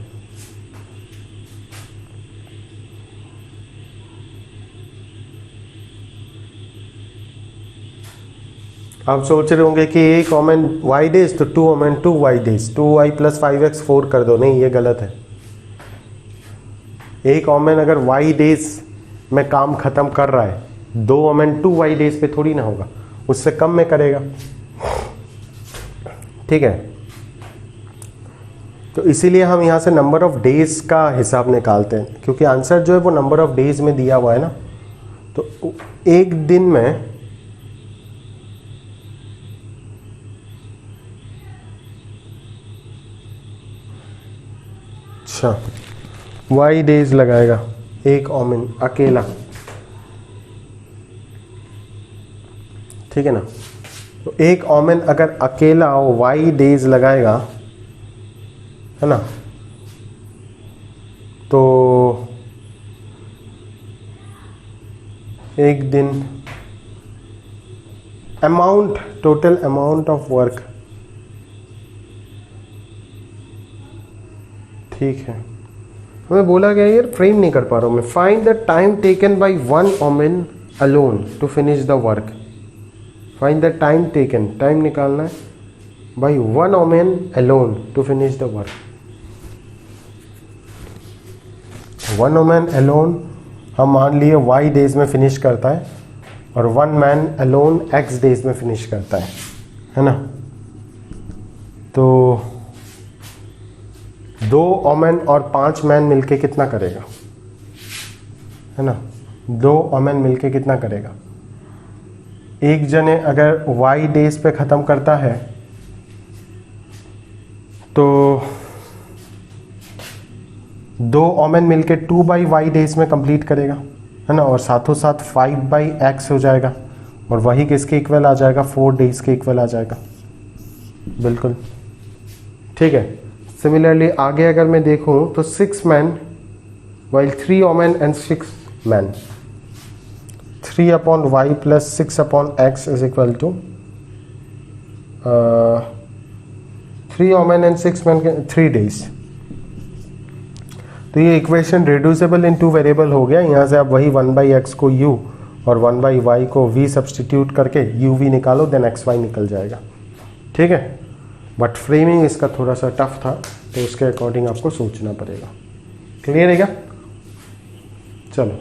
आप सोच रहे होंगे कि एक वोमेन y डेज तो 2 women 2y days, 2y + 5x 4 कर दो। नहीं, ये गलत है। एक वोमेन अगर y डेज में काम ख़त्म कर रहा है, 2 वोमेन 2y डेज पे थोड़ी ना होगा, उससे कम में करेगा, ठीक है। तो इसीलिए हम यहाँ से नंबर ऑफ डेज का हिसाब निकालते हैं, क्योंकि आंसर जो है वो नंबर ऑफ डेज में दिया हुआ है ना। तो एक दिन में अच्छा y डेज लगाएगा एक वोमेन अकेला, ठीक है ना। तो एक वोमेन अगर अकेला y डेज लगाएगा, है ना, तो एक दिन amount, total amount of work, ठीक है। हमें बोला गया, यार फ्रेम नहीं कर पा रहा हूँ मैं। Find the time taken by 1 women alone to finish the work. Find the time taken, time निकालना है, by 1 women alone to finish the work. 1 women alone हम मान लिए y डेज में फिनिश करता है, और 1 मैन अलोन x डेज में फिनिश करता है ना। तो 2 वोमेन और 5 मैन मिलके कितना करेगा, है ना। 2 वोमेन मिलके कितना करेगा? एक जने अगर y डेज पे ख़त्म करता है तो 2 वोमेन मिलके 2/y डेज में कंप्लीट करेगा, है ना। और साथों साथ 5/x हो जाएगा, और वही किसके इक्वल आ जाएगा? 4 डेज के इक्वल आ जाएगा, बिल्कुल, ठीक है। सिमिलरली आगे अगर मैं देखूं तो 6 man while 3 women and 6 man, 3/y + 6/x is equal to 3 women and 6 man 3 days. तो ये इक्वेशन रिड्यूसिबल इन 2 वेरिएबल हो गया। यहाँ से आप वही 1/x को u और 1/y को v सब्सटीट्यूट करके uv निकालो, देन xy निकल जाएगा, ठीक है। बट फ्रेमिंग इसका थोड़ा सा टफ था, तो उसके अकॉर्डिंग आपको सोचना पड़ेगा। क्लियर है क्या? चलो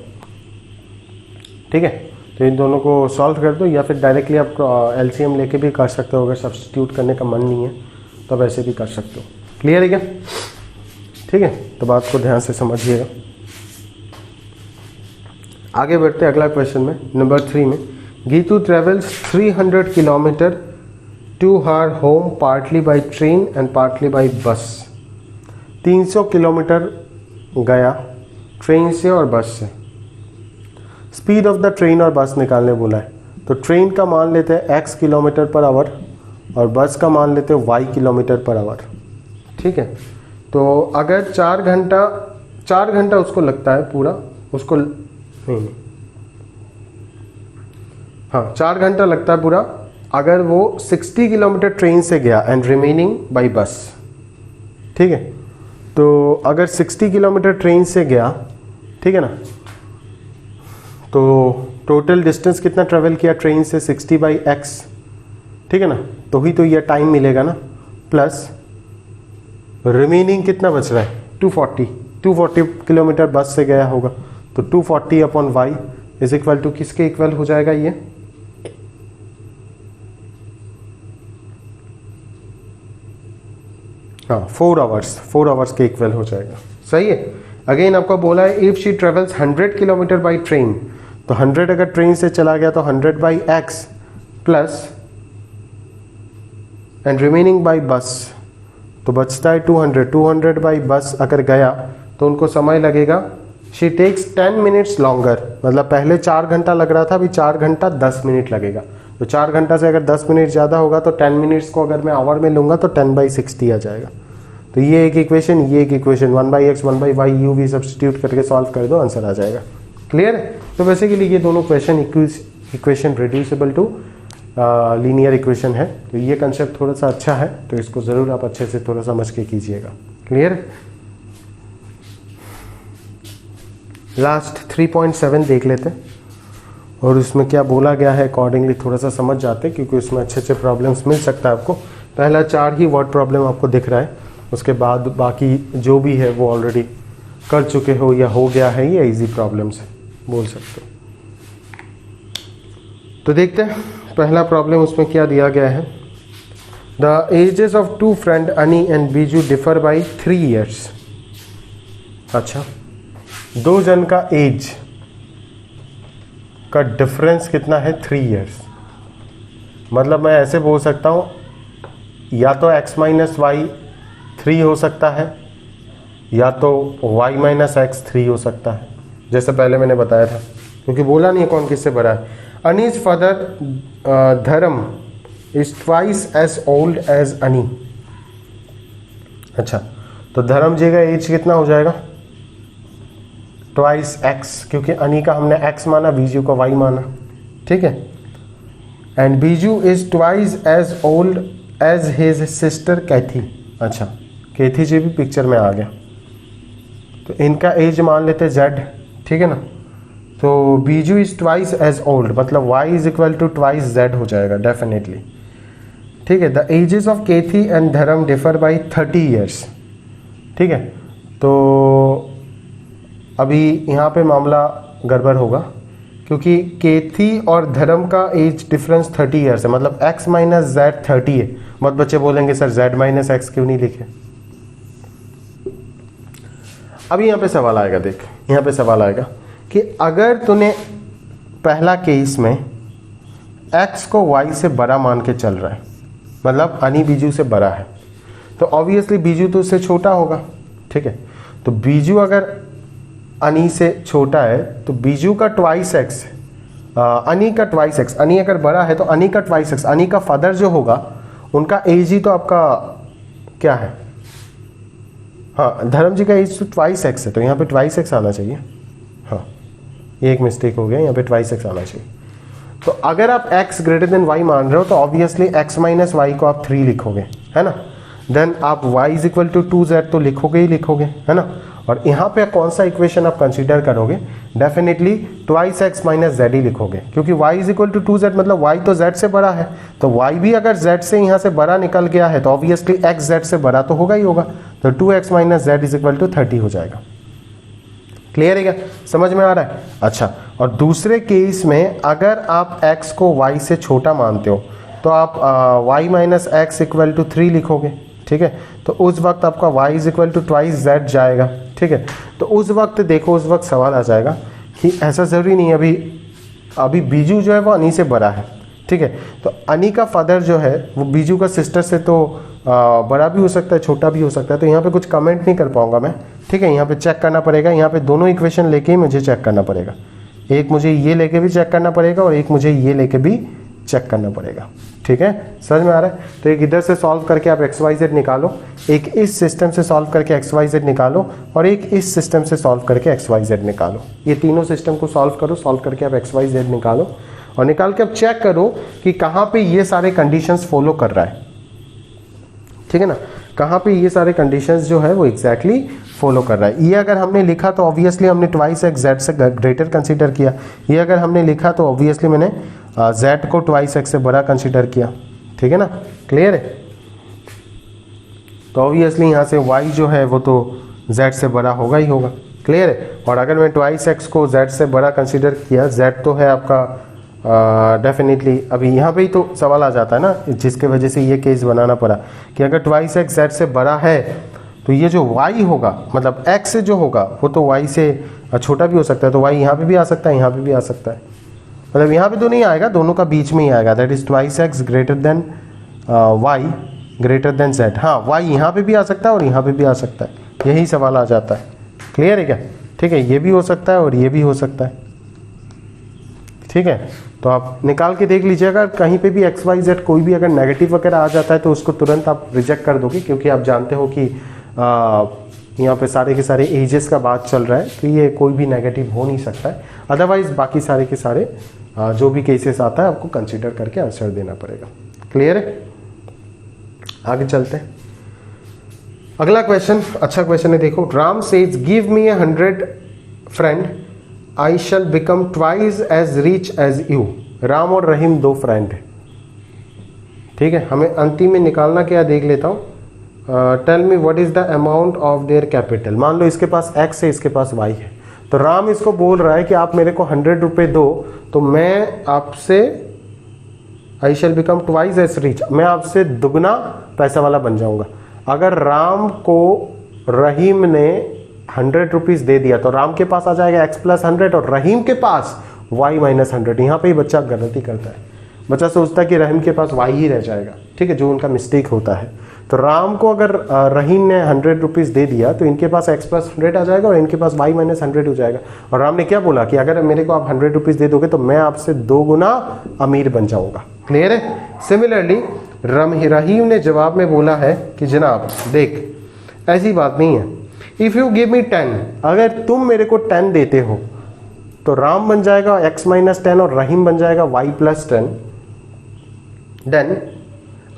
ठीक है। तो इन दोनों को सॉल्व कर दो, या फिर डायरेक्टली आप एलसीएम लेके भी कर सकते हो। अगर सब्स्टिट्यूट करने का मन नहीं है तो वैसे भी कर सकते हो। क्लियर है क्या? ठीक है, तो बात को ध्यान से समझिएगा। आगे बढ़ते हैं अगला क्वेश्चन में, नंबर 3 में। Geetu travels 300 kilometre to her home partly by train and partly by bus. 300 kilometre गया ट्रेन से और बस से। स्पीड ऑफ द ट्रेन और बस निकालने बोला है। तो ट्रेन का मान लेते हैं x किलोमीटर पर आवर और बस का मान लेते हैं y किलोमीटर पर आवर। ठीक है, तो अगर 4 घंटा उसको लगता है पूरा, उसको नहीं, हाँ 4 घंटा लगता है पूरा अगर वो 60 किलोमीटर ट्रेन से गया एंड रिमेनिंग बाई बस। ठीक है, तो अगर 60 किलोमीटर ट्रेन से गया, ठीक है ना, तो टोटल डिस्टेंस कितना ट्रेवल किया ट्रेन से 60/x, ठीक है ना, तो ही तो ये टाइम मिलेगा ना। प्लस रिमेनिंग कितना बच रहा है 240 किलोमीटर बस से गया होगा, तो 240/y इज इक्वल टू किसके इक्वल हो जाएगा ये हाँ 4 आवर्स के इक्वल हो जाएगा। सही है। अगेन आपको बोला है if she travels 100 kilometre by train, तो 100 अगर ट्रेन से चला गया तो 100 by x plus and remaining by bus, तो बचता है 200 बाई बस अगर गया तो उनको समय लगेगा, शी टेक्स 10 मिनट्स लॉन्गर, मतलब पहले 4 घंटा लग रहा था, अभी 4 घंटा 10 मिनट लगेगा। तो 4 घंटा से अगर 10 मिनट ज़्यादा होगा तो 10 मिनट्स को अगर मैं आवर में लूँगा तो 10/60 आ जाएगा। तो ये एक इक्वेशन, ये एक इक्वेशन, 1/x 1/y u भी सब्सटीट्यूट करके सॉल्व कर दो, आंसर आ जाएगा। क्लियर है। तो बेसिकली ये दोनों question equation reducible to linear equation है। तो ये कंसेप्ट थोड़ा सा अच्छा है, तो इसको ज़रूर आप अच्छे से थोड़ा समझ के कीजिएगा। क्लियर। लास्ट 3.7 देख लेते हैं और उसमें क्या बोला गया है अकॉर्डिंगली थोड़ा सा समझ जाते, क्योंकि उसमें अच्छे अच्छे प्रॉब्लम्स मिल सकता है आपको। पहला 4 ही वर्ड प्रॉब्लम आपको दिख रहा है, उसके बाद बाकी जो भी है वो ऑलरेडी कर चुके हो या हो गया है, ये इजी प्रॉब्लम्स है बोल सकते हो। तो देखते हैं पहला प्रॉब्लम उसमें क्या दिया गया है। द एजेस ऑफ 2 फ्रेंड अनी and Biju differ by 3 years. अच्छा, 2 जन का एज का डिफरेंस कितना है? 3 ईयर्स। मतलब मैं ऐसे बोल सकता हूँ या तो x माइनस वाई 3 हो सकता है या तो y माइनस x 3 हो सकता है, जैसे पहले मैंने बताया था, क्योंकि बोला नहीं कौन किससे बड़ा है। Ani's father Dharam is twice as old as Ani. अच्छा, तो धर्म जी का एज कितना हो जाएगा? ट्वाइस x, क्योंकि अनी का हमने x माना, बीजू का y माना, ठीक है। And Biju is twice as old as his sister Kathy. अच्छा, कैथी जी भी पिक्चर में आ गया, तो इनका एज मान लेते z, ठीक है ना। तो Biju is twice as old, मतलब y is equal to twice z हो जाएगा डेफिनेटली, ठीक है। The ages of Cathy and Dharam differ by 30 years, ठीक है। तो अभी यहाँ पे मामला गड़बड़ होगा, क्योंकि केथी और धर्म का एज डिफरेंस 30 ईयर्स है, मतलब x माइनस जेड 30 है। बहुत बच्चे बोलेंगे सर z माइनस एक्स क्यों नहीं लिखे। अभी यहाँ पे सवाल आएगा, देख यहाँ पे सवाल आएगा कि अगर तूने पहला केस में x को y से बड़ा मान के चल रहा है, मतलब अनी बीजू से बड़ा है, तो ऑब्वियसली बीजू तो उससे छोटा होगा, ठीक है। तो बीजू अगर अनी से छोटा है तो बीजू का ट्वाइस एक्स, अनी का ट्वाइस एक्स, अनी अगर बड़ा है तो अनी का ट्वाइस एक्स, अनी का फादर जो होगा उनका एज ही तो आपका क्या है, हाँ धर्म जी का एज तो ट्वाइस एक्स है, तो यहाँ पे ट्वाइस एक्स आना चाहिए। हाँ ये एक मिस्टेक हो गया, यहाँ पे ट्वाइस एक्स आना चाहिए। तो अगर आप x ग्रेटर देन y मान रहे हो तो ऑब्वियसली x माइनस वाई को आप 3 लिखोगे, है ना। देन आप y is equal to 2z तो लिखोगे ही लिखोगे, है ना। और यहाँ पे कौन सा इक्वेशन आप कंसीडर करोगे? Definitely twice x minus z ही लिखोगे, क्योंकि y is equal to 2z, मतलब y तो z से बड़ा है, तो y भी अगर z से यहाँ से बड़ा निकल गया है तो ऑब्वियसली x z से बड़ा तो होगा ही होगा, तो 2x minus z is equal to 30 हो जाएगा। क्लियर है क्या? समझ में आ रहा है? अच्छा, और दूसरे केस में अगर आप x को y से छोटा मानते हो तो आप y minus x equal to 3 लिखोगे, ठीक है। तो उस वक्त आपका y is equal to twice z जाएगा, ठीक है। तो उस वक्त देखो, उस वक्त सवाल आ जाएगा कि ऐसा ज़रूरी नहीं, अभी बीजू जो है वो अनी से बड़ा है, ठीक है। तो अनी का फादर जो है वो बीजू का सिस्टर से तो बड़ा भी हो सकता है, छोटा भी हो सकता है, तो यहाँ पे कुछ कमेंट नहीं कर पाऊंगा मैं, ठीक है। यहाँ पे चेक करना पड़ेगा, यहाँ पे दोनों इक्वेशन लेके ही मुझे चेक करना पड़ेगा, एक मुझे ये लेके भी चेक करना पड़ेगा और एक मुझे ये लेके भी चेक करना पड़ेगा, ठीक है। समझ में आ रहा है? तो एक इधर से सॉल्व करके आप XYZ निकालो, एक इस सिस्टम से सॉल्व करके XYZ निकालो और एक इस सिस्टम से सॉल्व करके XYZ निकालो। ये तीनों सिस्टम को सॉल्व करो, सॉल्व करके आप XYZ निकालो और निकाल के आप चेक करो कि कहाँ पे ये सारे कंडीशंस फॉलो कर रहा है, ठीक है ना। कहाँ पे ये सारे कंडीशंस जो है वो एग्जैक्टली फॉलो कर रहा है। ये अगर हमने लिखा तो ऑब्वियसली हमने ट्वाइस एक्स जेड से ग्रेटर कंसीडर किया, ये अगर हमने लिखा तो ऑब्वियसली मैंने जेड को ट्वाइस एक्स से बड़ा कंसीडर किया, ठीक है ना। क्लियर है? तो ऑब्वियसली यहाँ से y जो है वो तो z से बड़ा होगा ही होगा। क्लियर है? और अगर मैं ट्वाइस एक्स को z से बड़ा कंसीडर किया, z तो है आपका डेफिनेटली अभी यहाँ पे ही तो सवाल आ जाता है ना, जिसके वजह से ये केस बनाना पड़ा कि अगर 2x z से बड़ा है तो ये जो y होगा, मतलब x से जो होगा वो तो y से छोटा भी हो सकता है, तो y यहाँ पे भी आ सकता है, यहाँ पे भी आ सकता है, मतलब यहाँ पे तो नहीं आएगा, दोनों का बीच में ही आएगा, that is 2x greater than y greater than z। हाँ, y यहाँ पे भी आ सकता है और यहाँ पे भी आ सकता है, यही सवाल आ जाता है। क्लियर है क्या? ठीक है, ये भी हो सकता है और ये भी हो सकता है। ठीक है, तो आप निकाल के देख लीजिएगा, कहीं पे भी एक्स वाई जेड कोई भी अगर नेगेटिव वगैरह आ जाता है तो उसको तुरंत आप रिजेक्ट कर दोगे, क्योंकि आप जानते हो कि यहाँ पे सारे के सारे एजेस का बात चल रहा है, तो ये कोई भी नेगेटिव हो नहीं सकता है। अदरवाइज बाकी सारे के सारे जो भी केसेस आता है आपको कंसिडर करके आंसर देना पड़ेगा। क्लियर है? आगे चलते हैं। अगला क्वेश्चन अच्छा क्वेश्चन है, देखो। Ram says give me 100 friend, I shall become twice as rich as you. Ram और रहीम दो फ्रेंड है, ठीक है। हमें अंतिम में निकालना क्या देख लेता हूँ। Tell me what is the amount of their capital. मान लो इसके पास x है, इसके पास y है, तो राम इसको बोल रहा है कि आप मेरे को 100 रुपये दो तो मैं आपसे I shall become twice as rich, मैं आपसे दुगना पैसा वाला बन जाऊंगा। अगर राम को रहीम ने 100 रुपीज दे दिया तो राम के पास आ जाएगा x + 100 और रहीम के पास y - 100। यहाँ पे ही बच्चा गलती करता है, बच्चा सोचता है कि रहीम के पास y ही रह जाएगा, ठीक है, जो उनका मिस्टेक होता है। तो राम को अगर रहीम ने 100 रुपीज दे दिया तो इनके पास x + 100 आ जाएगा और इनके पास y - 100 हो जाएगा। और राम ने क्या बोला कि अगर मेरे को आप 100 रुपीज दे दोगे तो मैं आपसे 2 गुना अमीर बन जाऊंगा। क्लियर है? सिमिलरली रहीम ने जवाब में बोला है कि जनाब देख, ऐसी बात नहीं है, इफ यू गिव मी 10, अगर तुम मेरे को 10 देते हो तो राम बन जाएगा x - 10 और रहीम बन जाएगा y + 10। Then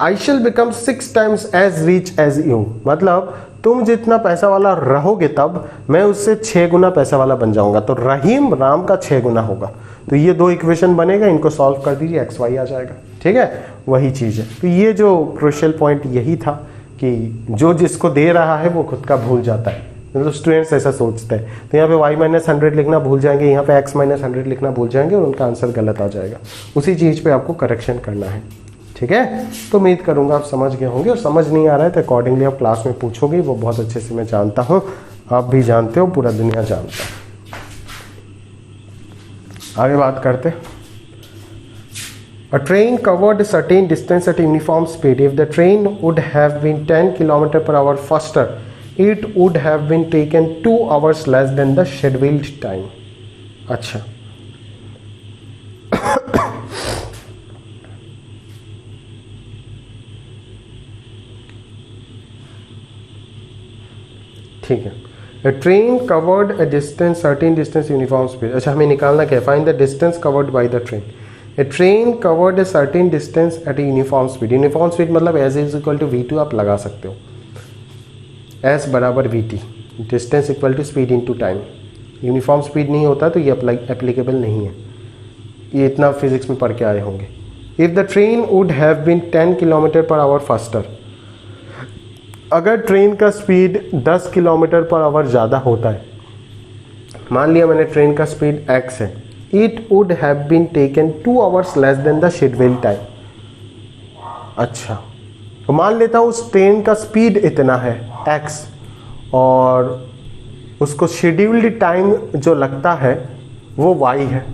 I shall become 6 times as rich as you, मतलब तुम जितना पैसा वाला रहोगे तब मैं उससे 6 गुना पैसा वाला बन जाऊंगा। तो रहीम राम का 6 गुना होगा। तो ये दो इक्वेशन बनेगा, इनको सॉल्व कर दीजिए, एक्स वाई आ जाएगा। ठीक है, वही चीज़ है। तो ये जो क्रूशियल पॉइंट यही था कि जो जिसको दे रहा है वो खुद का भूल जाता है, मतलब स्टूडेंट्स ऐसा सोचते हैं। तो यहाँ पे y - 100 लिखना भूल जाएंगे, यहाँ पे x - 100 लिखना भूल जाएंगे और उनका आंसर गलत आ जाएगा। उसी चीज़ पे आपको करेक्शन करना है। ठीक है, तो उम्मीद करूँगा आप समझ गए होंगे, और समझ नहीं आ रहा है तो अकॉर्डिंगली आप क्लास में पूछोगे, वो बहुत अच्छे से मैं जानता हूँ, आप भी जानते हो, पूरा दुनिया जानता है। आगे बात करते हैं। A train covered a certain distance at a uniform speed. If the train would have been 10 km/h faster, it would have been taken 2 hours less than the scheduled time. अच्छा, ठीक है। A train covered a distance, certain distance, uniform speed. अच्छा, हमें निकालना क्या है? Find the distance covered by the train. A train covered a certain distance at a uniform speed. Uniform speed मतलब as is equal to v2 आप लगा सकते हो, s बराबर vt, distance equal to speed into time। Uniform speed नहीं होता तो ये एप्लीकेबल नहीं है, ये इतना फिजिक्स में पढ़ के आए होंगे। If the train would have been 10 km/h faster, अगर ट्रेन का स्पीड 10 km/h ज़्यादा होता है, मान लिया मैंने ट्रेन का स्पीड x है, it would have been taken 2 hours less than the scheduled time। अच्छा, तो मान लेता हूँ उस ट्रेन का स्पीड इतना है x और उसको शेड्यूल्ड टाइम जो लगता है वो y है,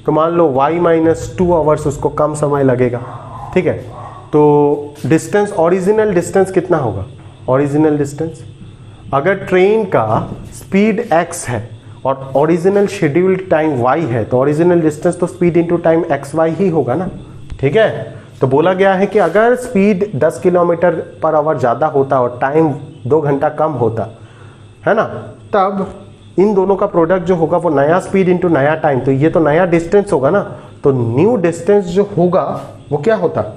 तो मान लो y - 2 आवर्स उसको कम समय लगेगा। ठीक है, तो डिस्टेंस, ओरिजिनल डिस्टेंस कितना होगा? ओरिजिनल डिस्टेंस, अगर ट्रेन का स्पीड x है और ओरिजिनल शेड्यूल्ड टाइम y है, तो ओरिजिनल डिस्टेंस तो स्पीड इनटू टाइम xy ही होगा ना। ठीक है, तो बोला गया है कि अगर स्पीड 10 km/h ज़्यादा होता और टाइम 2 घंटा कम होता है ना, तब इन दोनों का प्रोडक्ट जो होगा वो नया स्पीड इनटू नया टाइम, तो ये तो नया डिस्टेंस होगा ना, तो न्यू डिस्टेंस जो होगा वो क्या होता?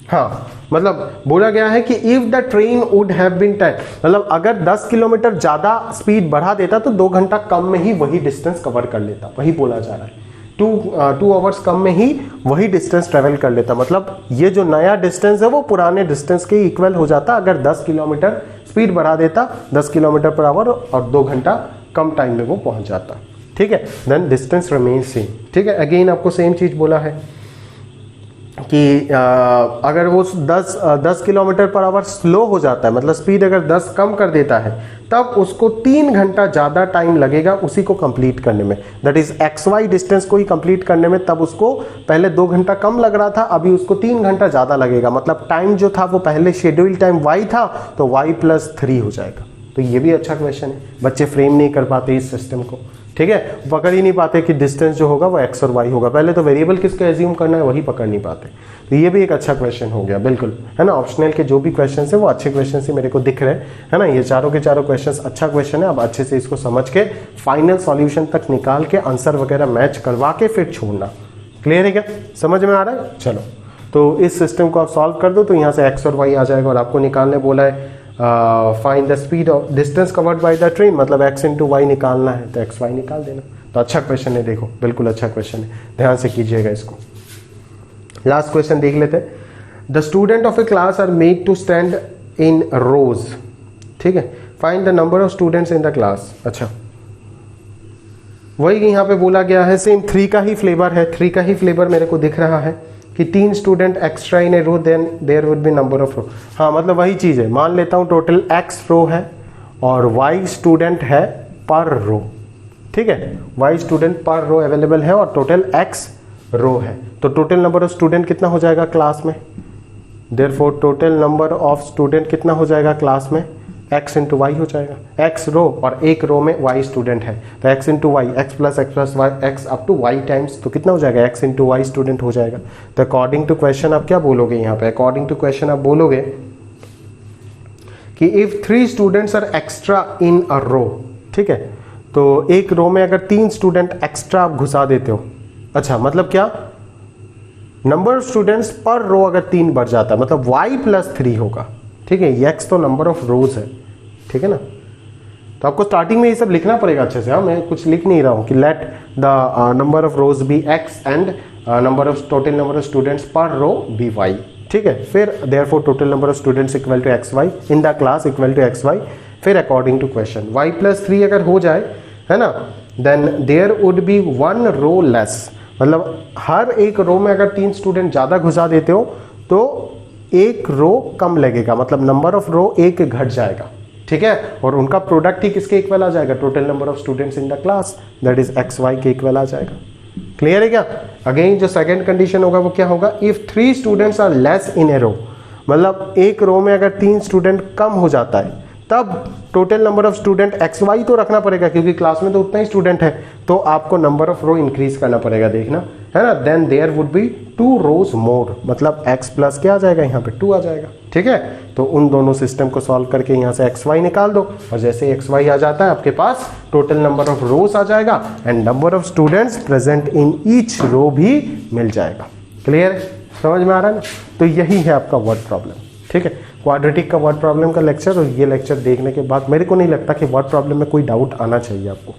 हाँ, मतलब बोला गया है कि if the train would have been 10, मतलब अगर 10 किलोमीटर ज्यादा स्पीड बढ़ा देता तो 2 घंटा कम में ही वही डिस्टेंस कवर कर लेता, वही बोला जा रहा है। 2 आवर्स कम में ही वही डिस्टेंस ट्रेवल कर लेता, मतलब ये जो नया डिस्टेंस है वो पुराने डिस्टेंस के इक्वल हो जाता अगर 10 किलोमीटर स्पीड बढ़ा देता 10 km/h और 2 घंटा कम टाइम में वो पहुंच जाता। ठीक है, देन डिस्टेंस रिमेन सेम। ठीक है, अगेन आपको सेम चीज़ बोला है कि अगर वो 10 किलोमीटर पर आवर स्लो हो जाता है, मतलब स्पीड अगर 10 कम कर देता है, तब उसको 3 घंटा ज़्यादा टाइम लगेगा उसी को कंप्लीट करने में। दैट इज XY डिस्टेंस को ही कंप्लीट करने में तब उसको पहले 2 घंटा कम लग रहा था, अभी उसको 3 घंटा ज़्यादा लगेगा। मतलब टाइम जो था वो पहले शेड्यूल टाइम Y था तो Y+3 हो जाएगा। तो ये भी अच्छा क्वेश्चन है, बच्चे फ्रेम नहीं कर पाते इस सिस्टम को। ठीक है, पकड़ ही नहीं पाते कि डिस्टेंस जो होगा वो X और Y होगा, पहले तो वेरिएबल किसको एज्यूम करना है वही पकड़ नहीं पाते। तो ये भी एक अच्छा क्वेश्चन हो गया, बिल्कुल है ना। ऑप्शनल के जो भी क्वेश्चन है वो अच्छे क्वेश्चन से मेरे को दिख रहे हैं ना। ये चारों के चारों क्वेश्चन अच्छा क्वेश्चन है। अब अच्छे से इसको समझ के फाइनल सॉल्यूशन तक निकाल के आंसर वगैरह मैच करवा के फिर छोड़ना। क्लियर है क्या, समझ में आ रहा है? चलो, तो इस सिस्टम को आप सॉल्व कर दो तो यहाँ से X और Y आ जाएगा। और आपको निकालने बोला है find the speed of distance covered by the train, मतलब X × Y निकालना है तो XY निकाल देना। तो अच्छा क्वेश्चन है, देखो बिल्कुल अच्छा क्वेश्चन है, ध्यान से कीजिएगा इसको। लास्ट क्वेश्चन देख लेते हैं। The student of a class are made to stand in rows. ठीक है, find the number of students in the class. अच्छा, वही यहाँ पे बोला गया है, सेम 3 का ही फ्लेवर है। 3 का ही फ्लेवर मेरे को दिख रहा है कि 3 student extra in a row, then there would be number of row. हाँ, मतलब वही चीज़ है। मान लेता हूँ टोटल X रो है और Y स्टूडेंट है पर रो। ठीक है, Y स्टूडेंट पर रो अवेलेबल है और टोटल X रो है, तो टोटल नंबर ऑफ स्टूडेंट कितना हो जाएगा क्लास में? Therefore total number of student कितना हो जाएगा क्लास में? X × Y हो जाएगा। X रो और एक रो में Y स्टूडेंट है तो X × Y, X + Y, X up to Y times, तो कितना हो जाएगा? X × Y स्टूडेंट हो जाएगा। तो अकॉर्डिंग टू क्वेश्चन आप क्या बोलोगे यहाँ पे? अकॉर्डिंग टू क्वेश्चन आप बोलोगे कि इफ 3 स्टूडेंट्स आर एक्स्ट्रा इन अ रो। ठीक है, तो एक रो में अगर 3 स्टूडेंट एक्स्ट्रा आप घुसा देते हो, अच्छा मतलब क्या, नंबर ऑफ स्टूडेंट्स पर रो अगर 3 बढ़ जाता है मतलब Y+3 होगा। ठीक है, X तो नंबर ऑफ रोज है, ठीक है ना। तो आपको स्टार्टिंग में ये सब लिखना पड़ेगा अच्छे से। हाँ, मैं कुछ लिख नहीं रहा हूँ कि let the number of rows be X and number of total number of students per row be Y। ठीक है, फिर therefore total number of students equal to XY in the class equal to XY। फिर अकॉर्डिंग टू क्वेश्चन Y+3 अगर हो जाए, है ना, then there would be 1 row less. मतलब हर एक रो में अगर 3 स्टूडेंट ज़्यादा घुसा देते हो तो एक रो कम लगेगा, मतलब नंबर ऑफ रो एक घट जाएगा। ठीक है, और उनका प्रोडक्ट ही किसके इक्वल आ जाएगा? Total number of students in the class, that is XY के इक्वल आ जाएगा। क्लियर है क्या? अगेन जो सेकंड कंडीशन होगा वो क्या होगा? If 3 students are less in a row, मतलब एक रो में अगर 3 स्टूडेंट कम हो जाता है तब total number of student XY तो रखना पड़ेगा क्योंकि क्लास में तो उतना ही स्टूडेंट है, तो आपको नंबर ऑफ रो इंक्रीज करना पड़ेगा, देखना है ना। देन देयर वुड बी 2 रोज मोर, मतलब X प्लस क्या आ जाएगा यहाँ पे? 2 आ जाएगा। ठीक है, तो उन दोनों सिस्टम को सॉल्व करके यहाँ से XY निकाल दो और जैसे XY आ जाता है आपके पास टोटल नंबर ऑफ रोज आ जाएगा and number of students present in each row भी मिल जाएगा। क्लियर, समझ में आ रहा है ना? तो यही है आपका वर्ड प्रॉब्लम। ठीक है, क्वाड्रेटिक का वर्ड प्रॉब्लम का लेक्चर, और ये लेक्चर देखने के बाद मेरे को नहीं लगता कि वर्ड प्रॉब्लम में कोई डाउट आना चाहिए आपको।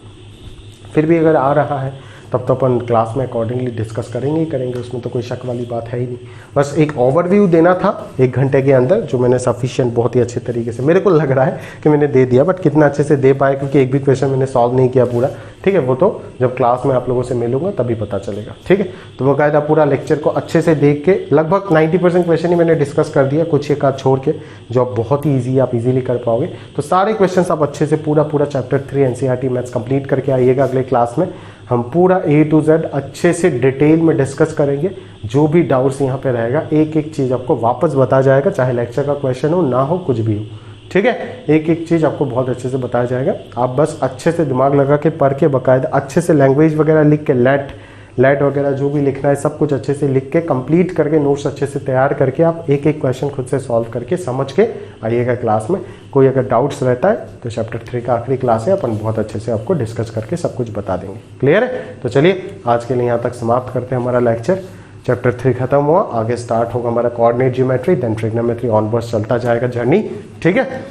फिर भी अगर आ रहा है तब तो अपन क्लास में अकॉर्डिंगली डिस्कस करेंगे ही करेंगे, उसमें तो कोई शक वाली बात है ही नहीं। बस एक ओवरव्यू देना था 1 घंटे के अंदर, जो मैंने सफिशिएंट बहुत ही अच्छे तरीके से मेरे को लग रहा है कि मैंने दे दिया, बट कितना अच्छे से दे पाया क्योंकि एक भी क्वेश्चन मैंने सॉल्व नहीं किया पूरा। ठीक है, वो तो जब क्लास में आप लोगों से मिलूंगा तभी पता चलेगा। ठीक है, तो बाकायदा पूरा लेक्चर को अच्छे से देख के लगभग 90% क्वेश्चन ही मैंने डिस्कस कर दिया, कुछ एक आध छोड़ के जो आप बहुत ही ईजी आप इजीली कर पाओगे। तो सारे क्वेश्चन आप अच्छे से पूरा चैप्टर 3 NCERT मैथ्स कंप्लीट करके आइएगा। अगले क्लास में हम पूरा A to Z अच्छे से डिटेल में डिस्कस करेंगे। जो भी डाउट्स यहाँ पे रहेगा एक एक चीज़ आपको वापस बताया जाएगा, चाहे लेक्चर का क्वेश्चन हो ना हो कुछ भी हो। ठीक है, एक एक चीज़ आपको बहुत अच्छे से बताया जाएगा। आप बस अच्छे से दिमाग लगा के पढ़ के बाकायदा अच्छे से लैंग्वेज वगैरह लिख के लेट वगैरह जो भी लिखना है सब कुछ अच्छे से लिख के कंप्लीट करके नोट्स अच्छे से तैयार करके आप एक एक क्वेश्चन खुद से सॉल्व करके समझ के आइएगा क्लास में। कोई अगर डाउट्स रहता है तो चैप्टर 3 का आखिरी क्लास है, अपन बहुत अच्छे से आपको डिस्कस करके सब कुछ बता देंगे। क्लियर है? तो चलिए आज के लिए यहाँ तक समाप्त करते हैं हमारा लेक्चर। चैप्टर 3 खत्म हुआ, आगे स्टार्ट होगा हमारा coordinate geometry, then trigonometry, onwards चलता जाएगा जर्नी। ठीक है,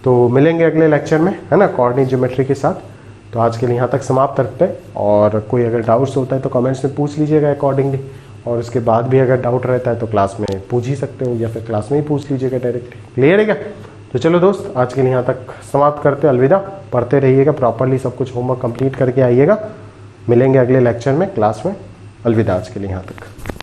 तो मिलेंगे अगले लेक्चर में, है ना, कोऑर्डिनेट ज्योमेट्री के साथ। तो आज के लिए यहाँ तक समाप्त करते हैं, और कोई अगर डाउट्स होता है तो कमेंट्स में पूछ लीजिएगा अकॉर्डिंगली, और उसके बाद भी अगर डाउट रहता है तो क्लास में पूछ ही सकते हो या फिर क्लास में ही पूछ लीजिएगा डायरेक्टली। क्लियर है क्या? तो चलो दोस्त, आज के लिए यहाँ तक समाप्त करते हैं। अलविदा। पढ़ते रहिएगा प्रॉपरली, सब कुछ होमवर्क कंप्लीट करके आइएगा। मिलेंगे अगले लेक्चर में क्लास में। अलविदा आज के लिए यहाँ तक।